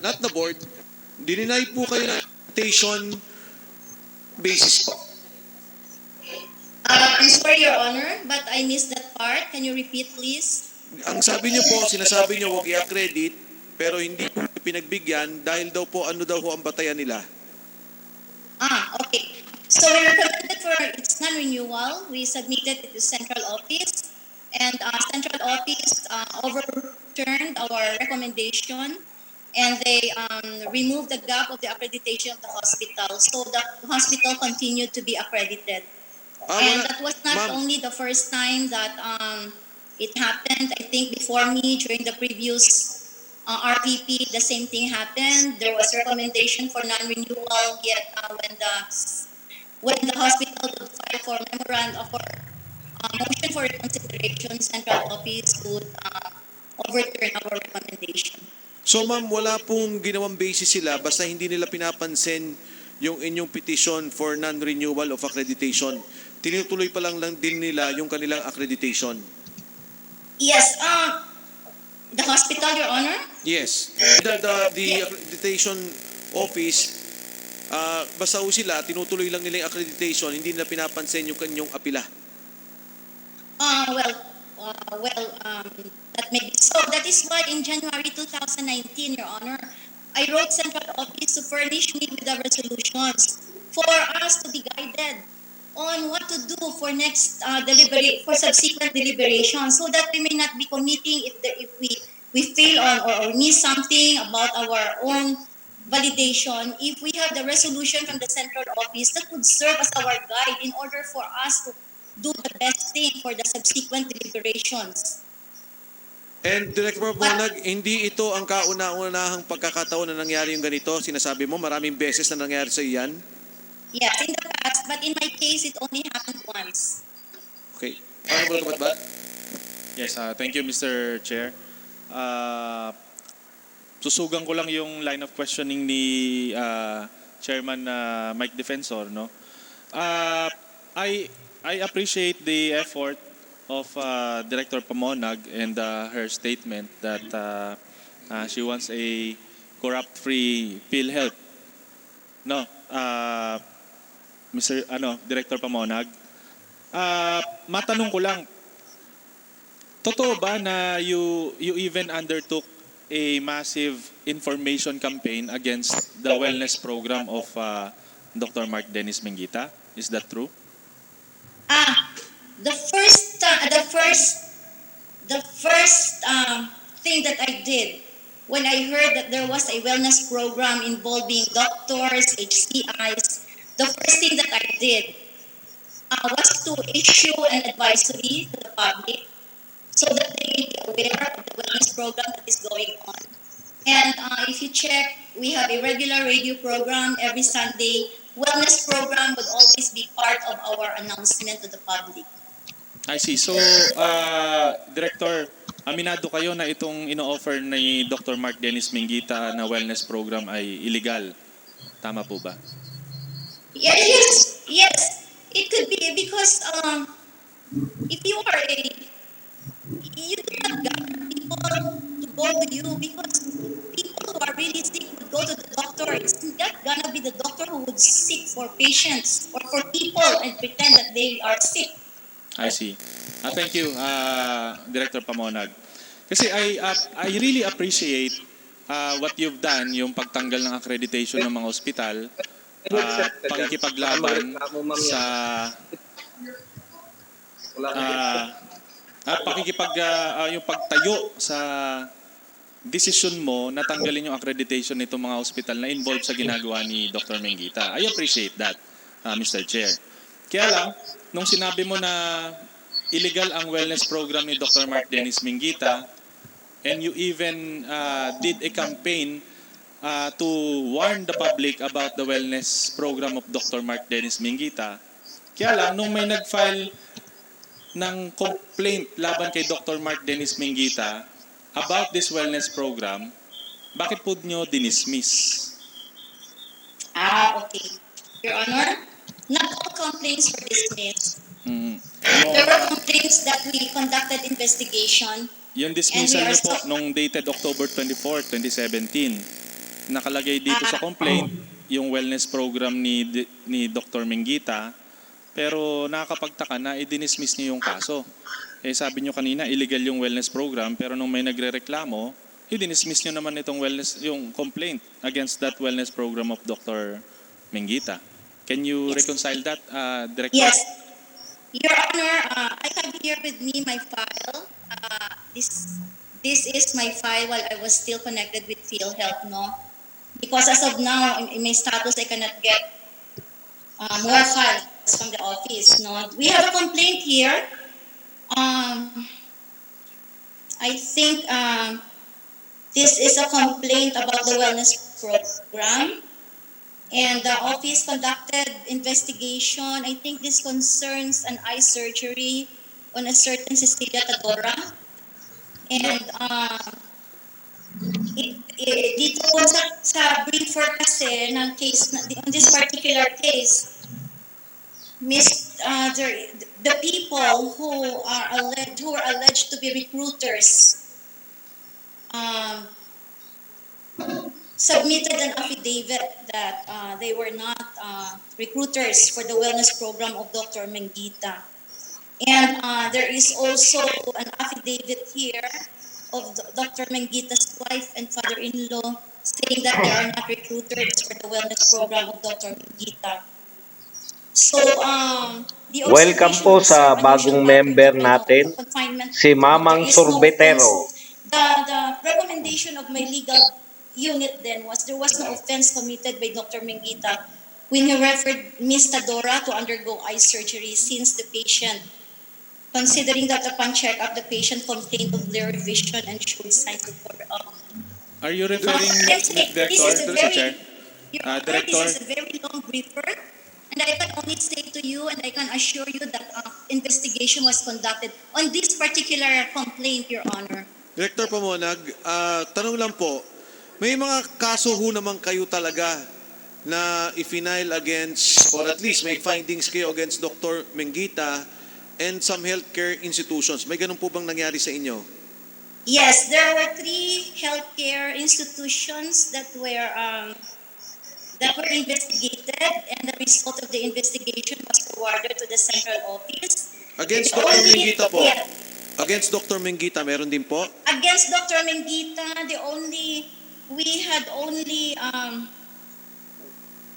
not the board, dininay po kayo ng accreditation basis po. I'm sorry, Your Honor, but I missed that part. Can you repeat, please? Ang sabi niyo po, sinasabi niyo huwag i-accredit, pero hindi po pinagbigyan dahil daw po ano daw ho ang batayan nila. Okay. So we recommended for its non-renewal. We submitted it to central office, and central office overturned our recommendation, and they removed the gap of the accreditation of the hospital. So the hospital continued to be accredited. And that was not only the first time that it happened. I think before me, during the previous RVP, the same thing happened. There was recommendation for non-renewal, yet when the hospital would file for memorandum for motion for reconsideration, central office would overturn our recommendation. So ma'am, wala pong ginawang basis sila basta hindi nila pinapansin yung inyong petition for non-renewal of accreditation. Tinutuloy pa lang din nila yung kanilang accreditation. Yes, the hospital, Your Honor? Yes. The accreditation office, basta ho sila, tinutuloy lang nila yung accreditation, hindi nila pinapansin yung kanyang apila. That may be so. That is why in January 2019, Your Honor, I wrote central office to furnish me with the resolutions for us to be guided on what to do for next for subsequent deliberation, so that we may not be committing if we fail on or miss something about our own validation. If we have the resolution from the central office, that would serve as our guide in order for us to do the best thing for the subsequent deliberations. And Director Pamonag, hindi ito ang kauna-unahang pagkakataon na nangyari yung ganito. Sinasabi mo, maraming beses na nangyari sa iyan. Yes, in the past, but in my case, it only happened once. Okay. Honorable Kabatbat? Yes, thank you, Mr. Chair. susugan ko lang yung line of questioning ni Chairman Mike Defensor, no? Uh, I appreciate the effort of Director Pamonag and her statement that she wants a corrupt-free Philhealth. No, Director Pamonag. Matanong ko lang, totoo ba na you even undertook a massive information campaign against the wellness program of Dr. Mark Dennis Mengita? Is that true? The first thing that I did when I heard that there was a wellness program involving doctors, HCIs, the first thing that I did was to issue an advisory to the public so that they may be aware of the wellness program that is going on. And if you check, we have a regular radio program every Sunday. Wellness program would always be part of our announcement to the public. I see. So, Director, aminado kayo na itong ino-offer ni Dr. Mark Dennis Mengita na wellness program ay illegal. Tama po ba? Yes. It could be because if you are you do not get people to go to you because people who are really sick would go to the doctor. It's not gonna be the doctor who would seek for patients or for people and pretend that they are sick. I see. Thank you, Director Pamonag. Kasi I really appreciate what you've done, yung pagtanggal ng accreditation ng mga ospital, pakikipaglaban sa yung pagtayo sa decision mo na tanggalin yung accreditation nitong mga ospital na involved sa ginagawa ni Dr. Mengita. I appreciate that, Mr. Chair. Kaya lang, nung sinabi mo na illegal ang wellness program ni Dr. Mark Dennis Mengita, and you even did a campaign to warn the public about the wellness program of Dr. Mark Dennis Mengita, kaya lang, nung may nag-file ng complaint laban kay Dr. Mark Dennis Mengita about this wellness program, bakit po nyo dinismiss? Okay. Your Honor, not all complaints were dismissed. There were complaints that we conducted investigation. Yung dismissal niyo po nung dated October 24, 2017, nakalagay dito sa complaint yung wellness program ni Dr. Mengita, pero nakakapagtaka na i-dismiss niyo yung kaso. Sabi niyo kanina illegal yung wellness program, pero nung may nagrereklamo, i-dismiss niyo naman itong yung complaint against that wellness program of Dr. Mengita. Can you reconcile that, Director? Yes. Your Honor, I have here with me my file. This is my file while I was still connected with Philhealth, no? Because as of now, in my status, I cannot get more files from the office, no? We have a complaint here. I think this is a complaint about the wellness program. And the office conducted investigation. I think this concerns an eye surgery on a certain Cecilia Tadora. And dito po sa briefer kasi ng case, on this particular case, the people who are alleged to be recruiters submitted an affidavit that they were not recruiters for the wellness program of Dr. Mengita. And there is also an affidavit here of Dr. Mengita's wife and father-in-law saying that they are not recruiters for the wellness program of Dr. Mengita. So, welcome po sa bagong member natin, si Mamang Sorbetero. The recommendation of my legal unit then was there was no offense committed by Dr. Mengita when he referred Ms. Tadora to undergo eye surgery since the patient, considering that upon check-up, the patient complained of blurred vision and showed signs of Are you referring, Director, this is a very, Director? This is a very long briefer, and I can only say to you and I can assure you that investigation was conducted on this particular complaint, Your Honor. Director Pamonag, tanong lang po, May mga kaso ho naman kayo talaga na i-file against, or at least may findings kayo against Dr. Mengita and some healthcare institutions. May ganun po bang nangyari sa inyo? Yes, there were 3 healthcare institutions that were investigated, and the result of the investigation was forwarded to the central office. Against The Dr. only- Mengita po? Yeah. Against Dr. Mengita, meron din po? Against Dr. Mengita, we had only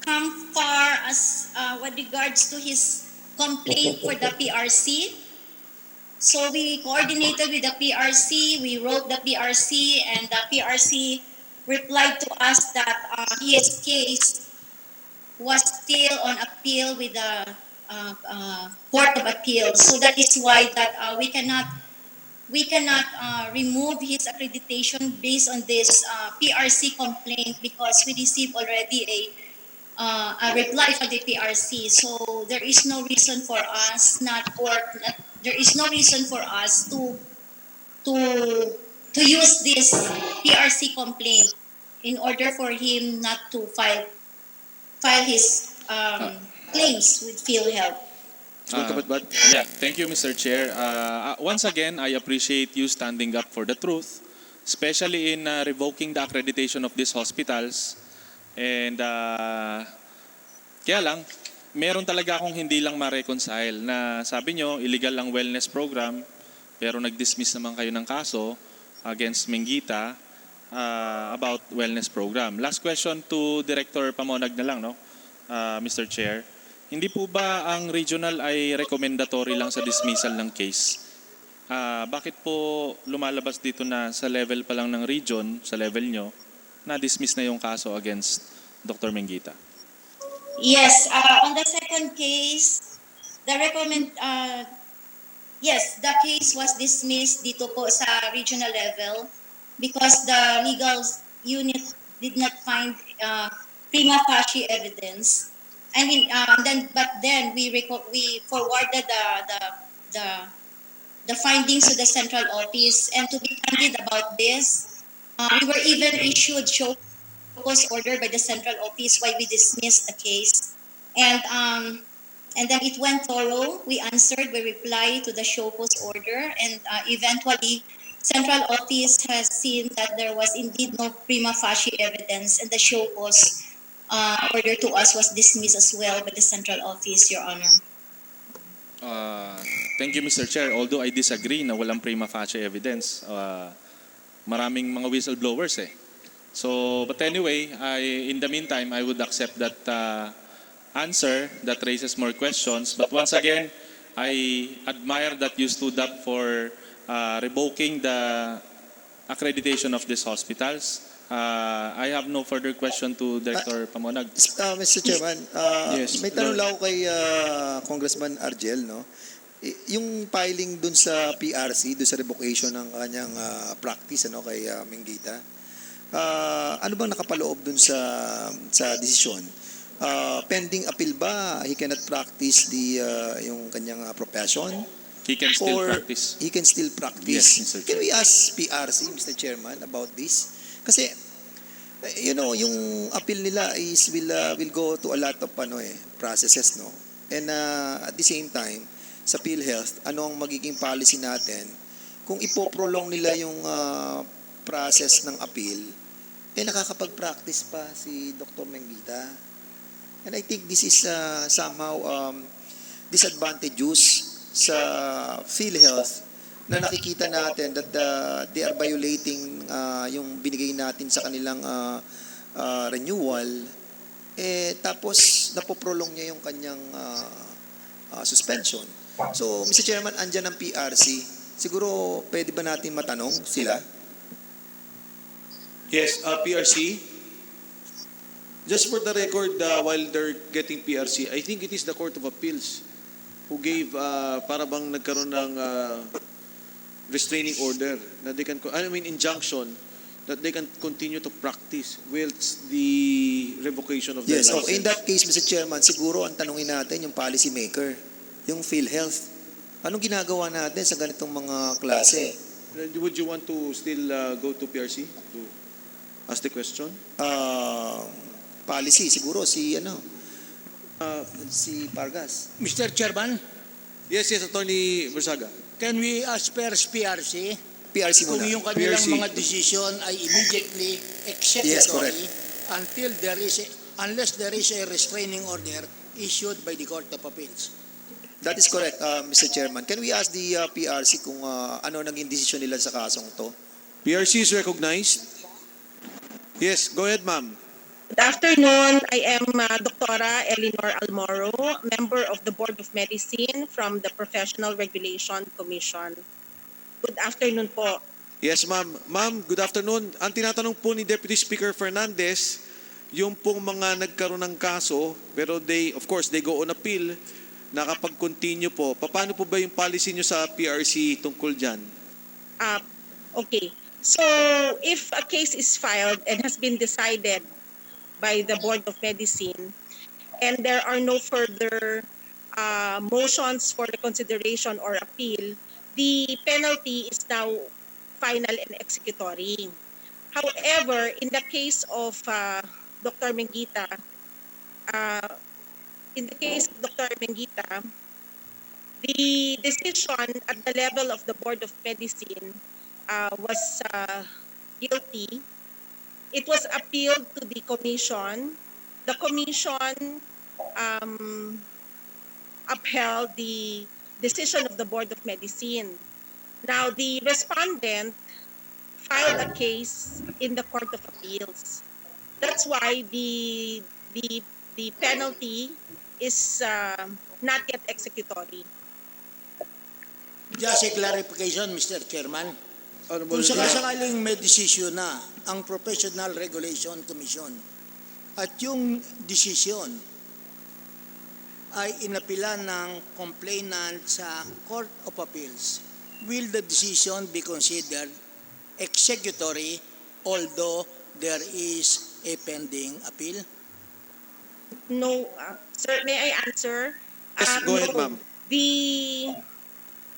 come far as with regards to his complaint for the PRC. So we coordinated with the PRC, we wrote the PRC, and the PRC replied to us that his case was still on appeal with the Court of Appeal. So that is why that we cannot remove his accreditation based on this PRC complaint, because we received already a reply from the PRC. So there is no reason for us there is no reason for us to use this PRC complaint in order for him not to file his claims with Philhealth. Yeah, thank you, Mr. Chair. Once again, I appreciate you standing up for the truth, especially in revoking the accreditation of these hospitals. And kaya lang, meron talaga akong hindi lang ma-reconcile na sabi nyo, illegal ang wellness program, pero nag-dismiss naman kayo ng kaso against Mengita about wellness program. Last question to Director Pamonag na lang, no? Mr. Chair. Hindi po ba ang regional ay recommendatory lang sa dismissal ng case? Bakit po lumalabas dito na sa level pa lang ng region, sa level nyo, na-dismiss na yung kaso against Dr. Mengita? Yes, on the second case, the case was dismissed dito po sa regional level because the legal unit did not find prima facie evidence. I mean, then we forwarded the findings to the central office, and to be candid about this, we were even issued show cause order by the central office why we dismissed the case, and then it went thorough. We answered, we replied to the show cause order, and eventually central office has seen that there was indeed no prima facie evidence, and the show cause order to us was dismissed as well by the central office, Your Honor. Thank you, Mr. Chair. Although I disagree na walang prima facie evidence, maraming mga whistleblowers eh. So, but anyway, in the meantime, I would accept that answer that raises more questions. But once again, I admire that you stood up for revoking the accreditation of these hospitals. I have no further question to Director Pamonag. Mr. Chairman, Yes, may tanong lang ako kay Congressman Argel, no? Yung filing dun sa PRC, dun sa revocation ng kanyang practice, ano, kay Mengita, ano bang nakapaloob dun sa desisyon? Pending appeal ba, he cannot practice yung kanyang profession? He can still Or practice. he can still practice? Yes, Mr. Chair. Can we ask PRC, Mr. Chairman, about this? Kasi, yung appeal nila is will go to a lot of processes, no? And at the same time, sa Philhealth, ano ang magiging policy natin kung ipoprolong nila yung process ng appeal, nakakapag-practice pa si Dr. Mengita. And I think this is somehow disadvantageous sa Philhealth na nakikita natin that they are violating yung binigay natin sa kanilang renewal, tapos napoprolong niya yung kanyang suspension. So, Mr. Chairman, andyan ang PRC. Siguro, pwede ba natin matanong sila? Yes, PRC. Just for the record, while they're getting PRC, I think it is the Court of Appeals who gave, para bang nagkaroon ng restraining order, na they can, injunction, that they can continue to practice whilst the revocation of their Yes, so license. in that case, Mr. Chairman, siguro ang tanungin natin yung policy maker, yung Philhealth. Anong ginagawa natin sa ganitong mga klase? Would you want to still go to PRC? Ask the question. Policy, siguro, si Pargas. Mr. Chairman, Yes, Attorney Bersaga. can we ask first PRC PRC kung muna. yung kanilang PRC. mga decision ay immediately Yes, executory correct. unless there is a restraining order issued by the Court of Appeals? That is correct, Mr. Chairman. Can we ask the PRC kung ano naging desisyon nila sa kasong to? PRC is recognized. Yes, go ahead, ma'am. Good afternoon. I am Dr. Eleanor Almoro, member of the Board of Medicine from the Professional Regulation Commission. Good afternoon po. Yes, ma'am. Ma'am, good afternoon. Ang tinatanong po ni Deputy Speaker Fernandez, yung pong mga nagkaroon ng kaso, pero of course, they go on appeal, nakapag-continue po. Paano po ba yung policy nyo sa PRC tungkol dyan? Okay. So, if a case is filed and has been decided by the Board of Medicine and there are no further motions for reconsideration or appeal, the penalty is now final and executory. However, in the case of Dr. Menggita, the decision at the level of the Board of Medicine was guilty. It was appealed to the commission. The commission upheld the decision of the Board of Medicine. Now, the respondent filed a case in the Court of Appeals. That's why the penalty is not yet executory. Just a clarification, Mr. Chairman. Honorable Kung sakasakaling may desisyon na ang Professional Regulation Commission at yung desisyon ay inapila ng complainant sa Court of Appeals, will the decision be considered executory although there is a pending appeal? No, sir, may I answer? Yes, go ahead, No. ma'am.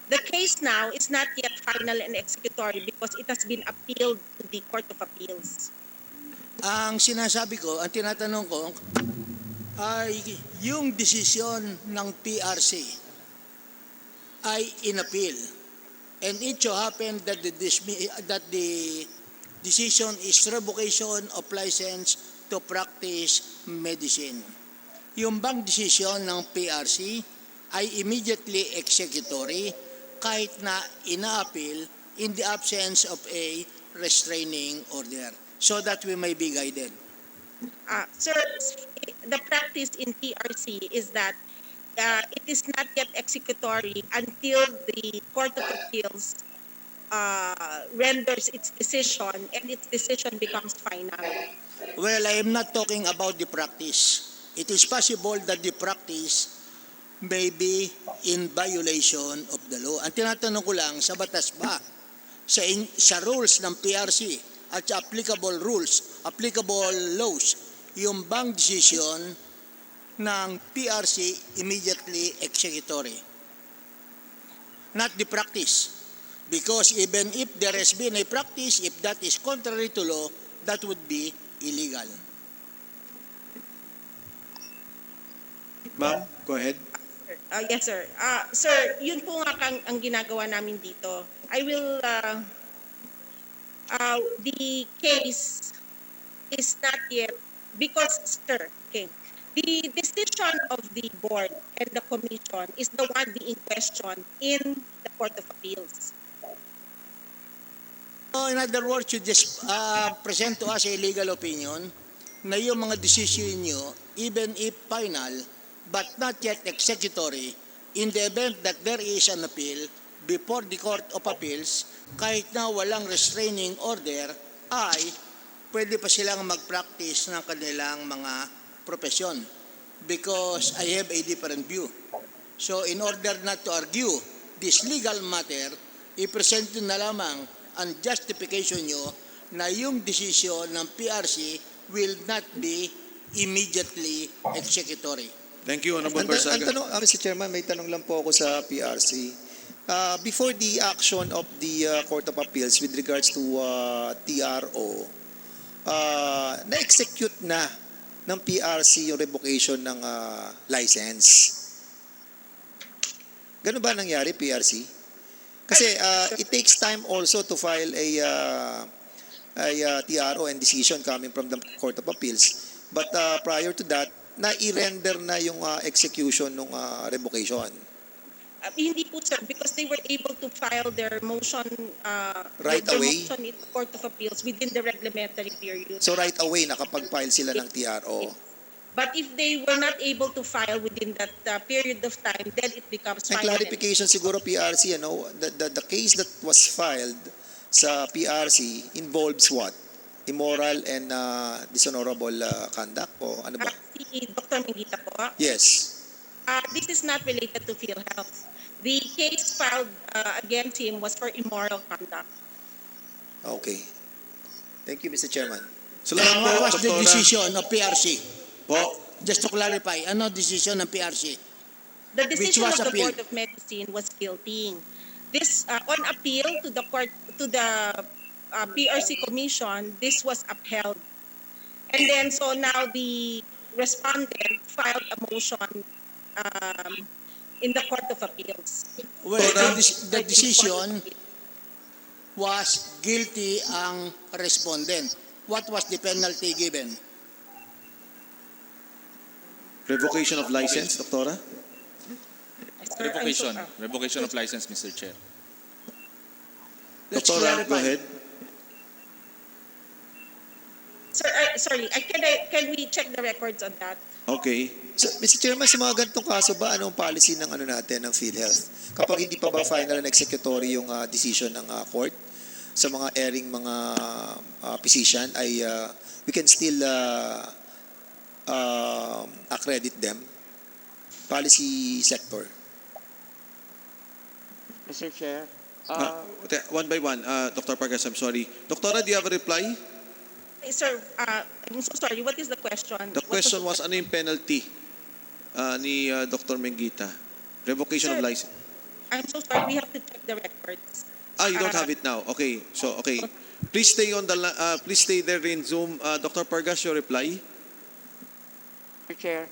The case now is not yet final and executory because it has been appealed to the Court of Appeals. Ang sinasabi ko, ang tinatanong ko, ay yung desisyon ng PRC ay inappeal. And it so happened that the decision is revocation of license to practice medicine. Yung bang desisyon ng PRC ay immediately executory kahit na ina-appeal in the absence of a restraining order so that we may be guided. Sir, the practice in PRC is that it is not yet executory until the Court of Appeals renders its decision and its decision becomes final. Well, I am not talking about the practice. It is possible that the practice may be in violation of the law. Ang tinatanong ko lang, sa batas ba, sa rules ng PRC at sa applicable rules, applicable laws, yung bang decision ng PRC immediately executory? Not the practice. Because even if there has been a practice, if that is contrary to law, that would be illegal. Ma'am, go ahead. Yes, sir. Sir, yun po nga ang ginagawa namin dito. The case is not yet, because, sir, okay, the decision of the board and the commission is the one being questioned in the Court of Appeals. So in other words, you just present to us a legal opinion na yung mga decision nyo, even if final, but not yet executory, in the event that there is an appeal before the Court of Appeals, kahit na walang restraining order, ay pwede pa silang mag-practice ng kanilang mga profesyon. Because I have a different view. So in order not to argue this legal matter, i-present na lamang ang justification nyo na yung decision ng PRC will not be immediately executory. Thank you, Honorable Bersaga. Mr. Chairman, may tanong lang po ako sa PRC. Before the action of the Court of Appeals with regards to TRO, na-execute na ng PRC yung revocation ng license. Ganun ba nangyari, PRC? Kasi it takes time also to file a TRO and decision coming from the Court of Appeals. But prior to that, na-i-render na yung execution ng revocation. Hindi po, sir, because they were able to file their motion, Right their away? motion in the Court of Appeals within the reglementary period. So right away, nakapag-file sila ng TRO. But if they were not able to file within that period of time, then it becomes Ang final. clarification siguro, PRC, the case that was filed sa PRC involves what? Immoral and dishonorable conduct o ano ba? Si Dr. Mingita po. Yes. This is not related to Philhealth. The case filed against him was for immoral conduct. Okay. Thank you, Mr. Chairman. Salamat po, What was the Doktora. decision of PRC? Po, Just to clarify, ano decision ng PRC? The decision was of the appealed? Board of Medicine was guilty. This on appeal to the court, to the PRC Commission, this was upheld. And then so now the respondent filed a motion in the Court of Appeals. Well, the decision was guilty ang respondent. What was the penalty given? revocation of license, Doktora? Sir, I'm so- Revocation of license, Mr. Chair. Let's Doktora, go clarify. ahead. Sir, sorry, can we check the records on that? Okay. So, Mr. Chairman, sa mga ganitong kaso ba, anong policy ng natin, ng PhilHealth? Kapag hindi pa ba final and executory yung decision ng court sa mga erring mga physician, ay we can still accredit them? Policy sector. Mr. Chair, One by one, Dr. Pargas, I'm sorry. Doktora, do you have a reply? Sir, I'm so sorry, what is the question? The question was, ano yung penalty ni Dr. Mengita? Revocation of Sir, license. I'm so sorry, we have to check the records. You don't have it now. Okay. So, okay. Please stay on the please stay there in Zoom. Dr. Pargas, your reply. Mr. Chair,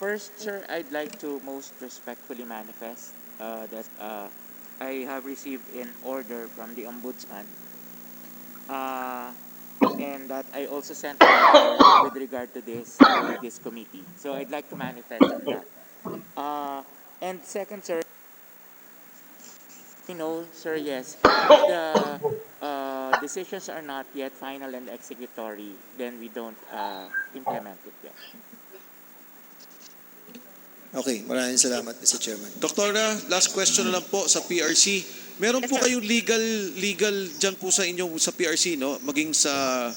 first, sir, I'd like to most respectfully manifest that I have received an order from the Ombudsman and that I also sent a letter with regard to this committee. So I'd like to manifest on that. And second, sir, sir, yes, if the decisions are not yet final and executory, then we don't implement it yet. Okay, maraming salamat, Mr. Chairman. Doktora, last question na lang po sa PRC. Meron po kayong legal dyan po sa inyong sa PRC, no? Maging sa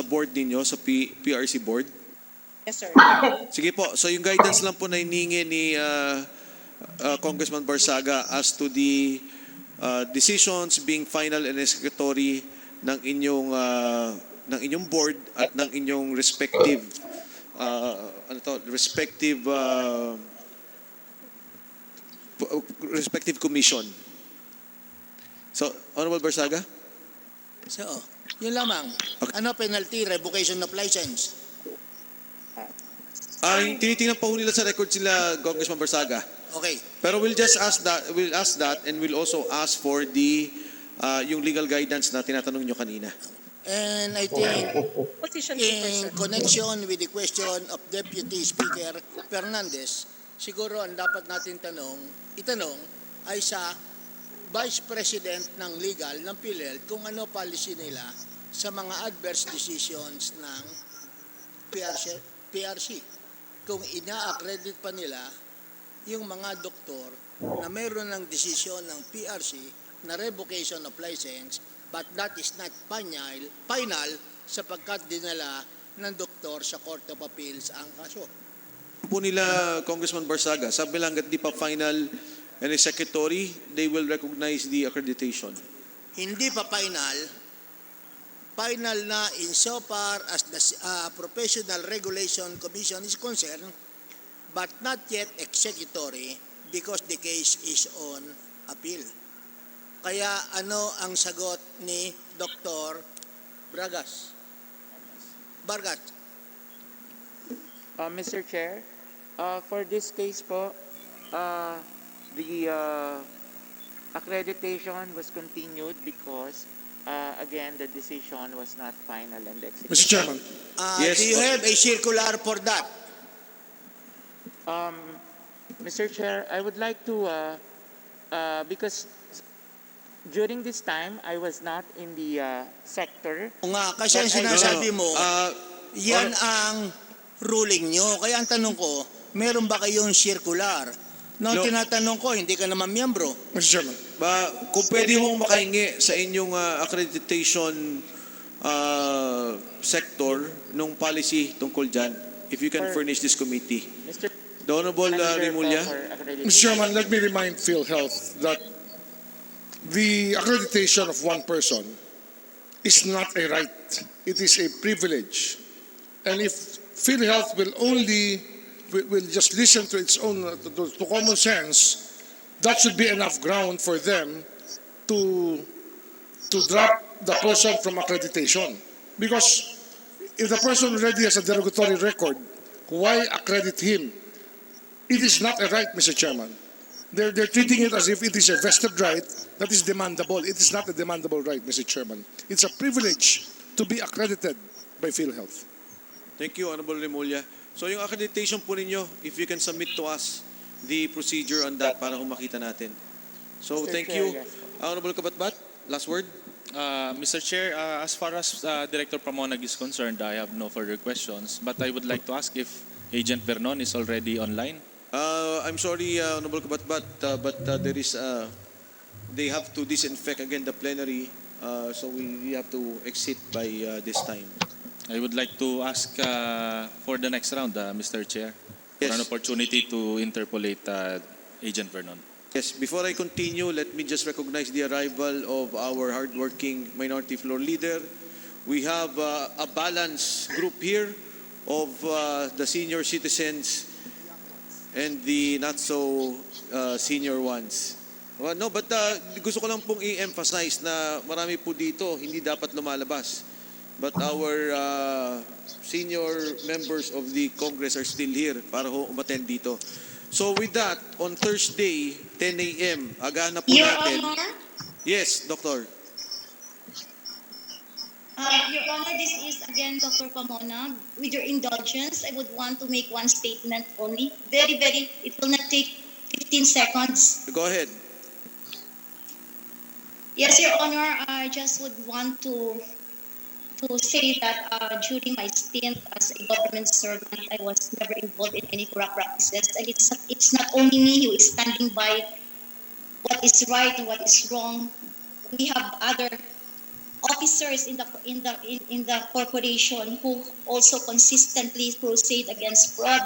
board ninyo, sa PRC board. Yes, sir. Sige po. So yung guidance lang po na hiningi ni Congressman Barsaga as to the decisions being final and executory ng inyong board at ng inyong respective respective commission. So, Honorable Barsaga? So, yun lamang. Okay. Ano penalty? Revocation of license. Tinitingnan pa ho nila sa record sila, Congressman Barsaga. Okay. Pero we'll ask that and we'll also ask for the yung legal guidance na tinatanong nyo kanina. And I think Position in paper, sir. connection with the question of Deputy Speaker Fernandez, siguro ang dapat natin itanong ay sa Vice President ng Legal ng PhilHealth kung ano policy nila sa mga adverse decisions ng PRC. Kung ina-accredit pa nila yung mga doktor na mayroon ng desisyon ng PRC na revocation of license but that is not final sapagkat dinala ng doktor sa Court of Appeals ang kaso. Po nila, Congressman Barsaga, sabi lang at di pa final and executory, they will recognize the accreditation. Hindi pa final na insofar as the Professional Regulation Commission is concerned, but not yet executory because the case is on appeal. Kaya ano ang sagot ni Dr. Vargas. Mr. Chair, for this case po, the accreditation was continued because, again, the decision was not final and executed. Mr. Chairman, Yes, Do you have a circular for that? Mr. Chair, I would like to, because during this time, I was not in the sector. O nga, kasi ang But I- sinasabi mo, yan or- ang ruling nyo. Kaya ang tanong ko, meron ba kayong circular? No, No. tinatanong ko, hindi ka naman miyembro. Mr. Chairman, Kung pwede hong makahingi sa inyong accreditation sector nung policy tungkol dyan, if you can For- furnish this committee. Mr. The Honorable Manager po Rimulya. for accreditation. Mr. Chairman, let me remind Philhealth that the accreditation of one person is not a right. It is a privilege. And if Philhealth will just listen to its own, to common sense, that should be enough ground for them to drop the person from accreditation. Because if the person already has a derogatory record, why accredit him? It is not a right, Mr. Chairman. They're treating it as if it is a vested right that is demandable. It is not a demandable right, Mr. Chairman. It's a privilege to be accredited by PhilHealth. Thank you, Honorable Rimulya. So yung accreditation po ninyo, if you can submit to us the procedure on that para kung makita natin. So Mr. thank Chair, you. yes. Honorable Kabatbat, last word. Mr. Chair, as far as Director Pamonag is concerned, I have no further questions. But I would like to ask if Agent Vernon is already online. I'm sorry, Honorable Kabatbat, but there is, they have to disinfect again the plenary, so we have to exit by this time. I would like to ask for the next round, Mr. Chair, for Yes. an opportunity to interpolate Agent Vernon. Yes, before I continue, let me just recognize the arrival of our hardworking minority floor leader. We have a balanced group here of the senior citizens and the not so senior ones. Well, no, but gusto ko lang pong i-emphasize na marami po dito hindi dapat lumalabas. But our senior members of the Congress are still here para ho umattend dito. So with that, on Thursday, 10 a.m., agahan na po Your natin. Honor, Yes, Doctor. Your Honor, this is again Dr. Pamona. With your indulgence, I would want to make one statement only. It will not take 15 seconds. Go ahead. Yes, Your Honor, I just would want to say that during my stint as a government servant, I was never involved in any corrupt practices. And it's not only me who is standing by what is right and what is wrong. We have other officers in the corporation who also consistently crusade against fraud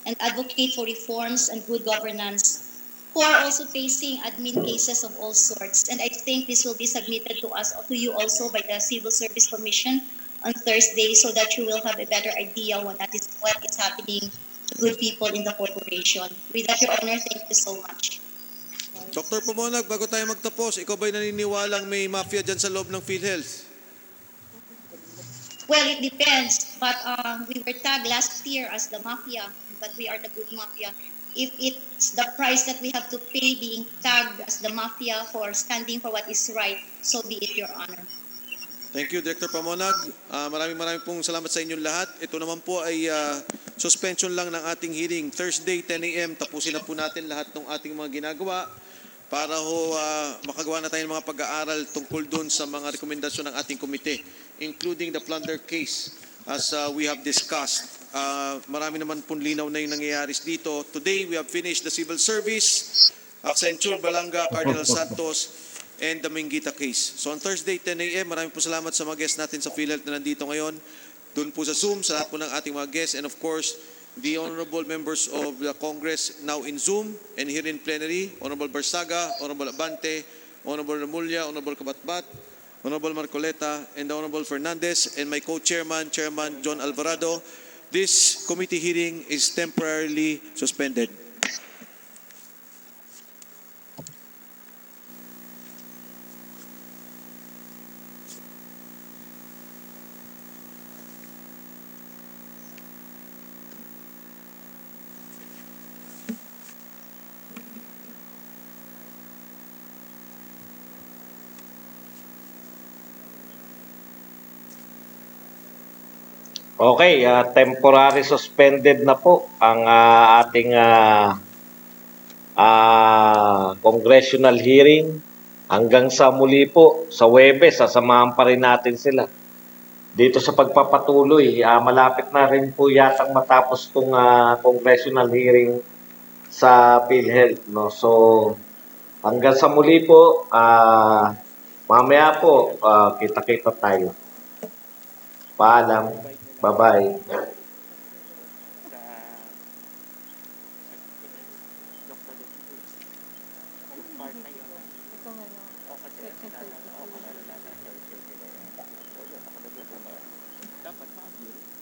and advocate for reforms and good governance, who are also facing admin cases of all sorts. And I think this will be submitted to us, to you also by the Civil Service Commission on Thursday, so that you will have a better idea what is happening to good people in the corporation. With that, Your Honor, thank you so much. Dr. Pamonag, bago tayo magtapos, ikaw ba'y naniniwalang may mafia dyan sa loob ng PhilHealth? Well, it depends. But we were tagged last year as the mafia, but we are the good mafia. If it's the price that we have to pay being tagged as the mafia for standing for what is right, so be it, Your Honor. Thank you, Director Pamonag. Maraming pong salamat sa inyong lahat. Ito naman po ay suspension lang ng ating hearing. Thursday, 10 a.m. Tapusin na po natin lahat ng ating mga ginagawa para makagawa na tayo ng mga pag-aaral tungkol dun sa mga rekomendasyon ng ating komite, including the plunder case as we have discussed. Marami naman pong linaw na yung nangyayari dito. Today, we have finished the civil service, Accenture, Balanga, Cardinal Santos, and the Mingita case. So on Thursday, 10 a.m., maraming po salamat sa mga guests natin sa PhilHealth na nandito ngayon. Doon po sa Zoom, sa lahat po ng ating mga guests, and of course, the honorable members of the Congress now in Zoom and here in plenary, Honorable Barsaga, Honorable Abante, Honorable Remulla, Honorable Kabatbat, Honorable Marcoleta, and the Honorable Fernandez, and my co-chairman, Chairman John Alvarado. This committee hearing is temporarily suspended. Okay, temporary suspended na po ang ating congressional hearing. Hanggang sa muli po, sa Webes, sasamahan pa rin natin sila. Dito sa pagpapatuloy, malapit na rin po yatang matapos itong congressional hearing sa Philhealth. No? So, hanggang sa muli po, mamaya po, kita-kita tayo. Paalam. Provide nila Bye-bye. sa Dr. Lutz, yung part na yun na o kasi ang sinabi na o kamera na sir sila yan. O yun, nakalagay ko na dapat ma-view.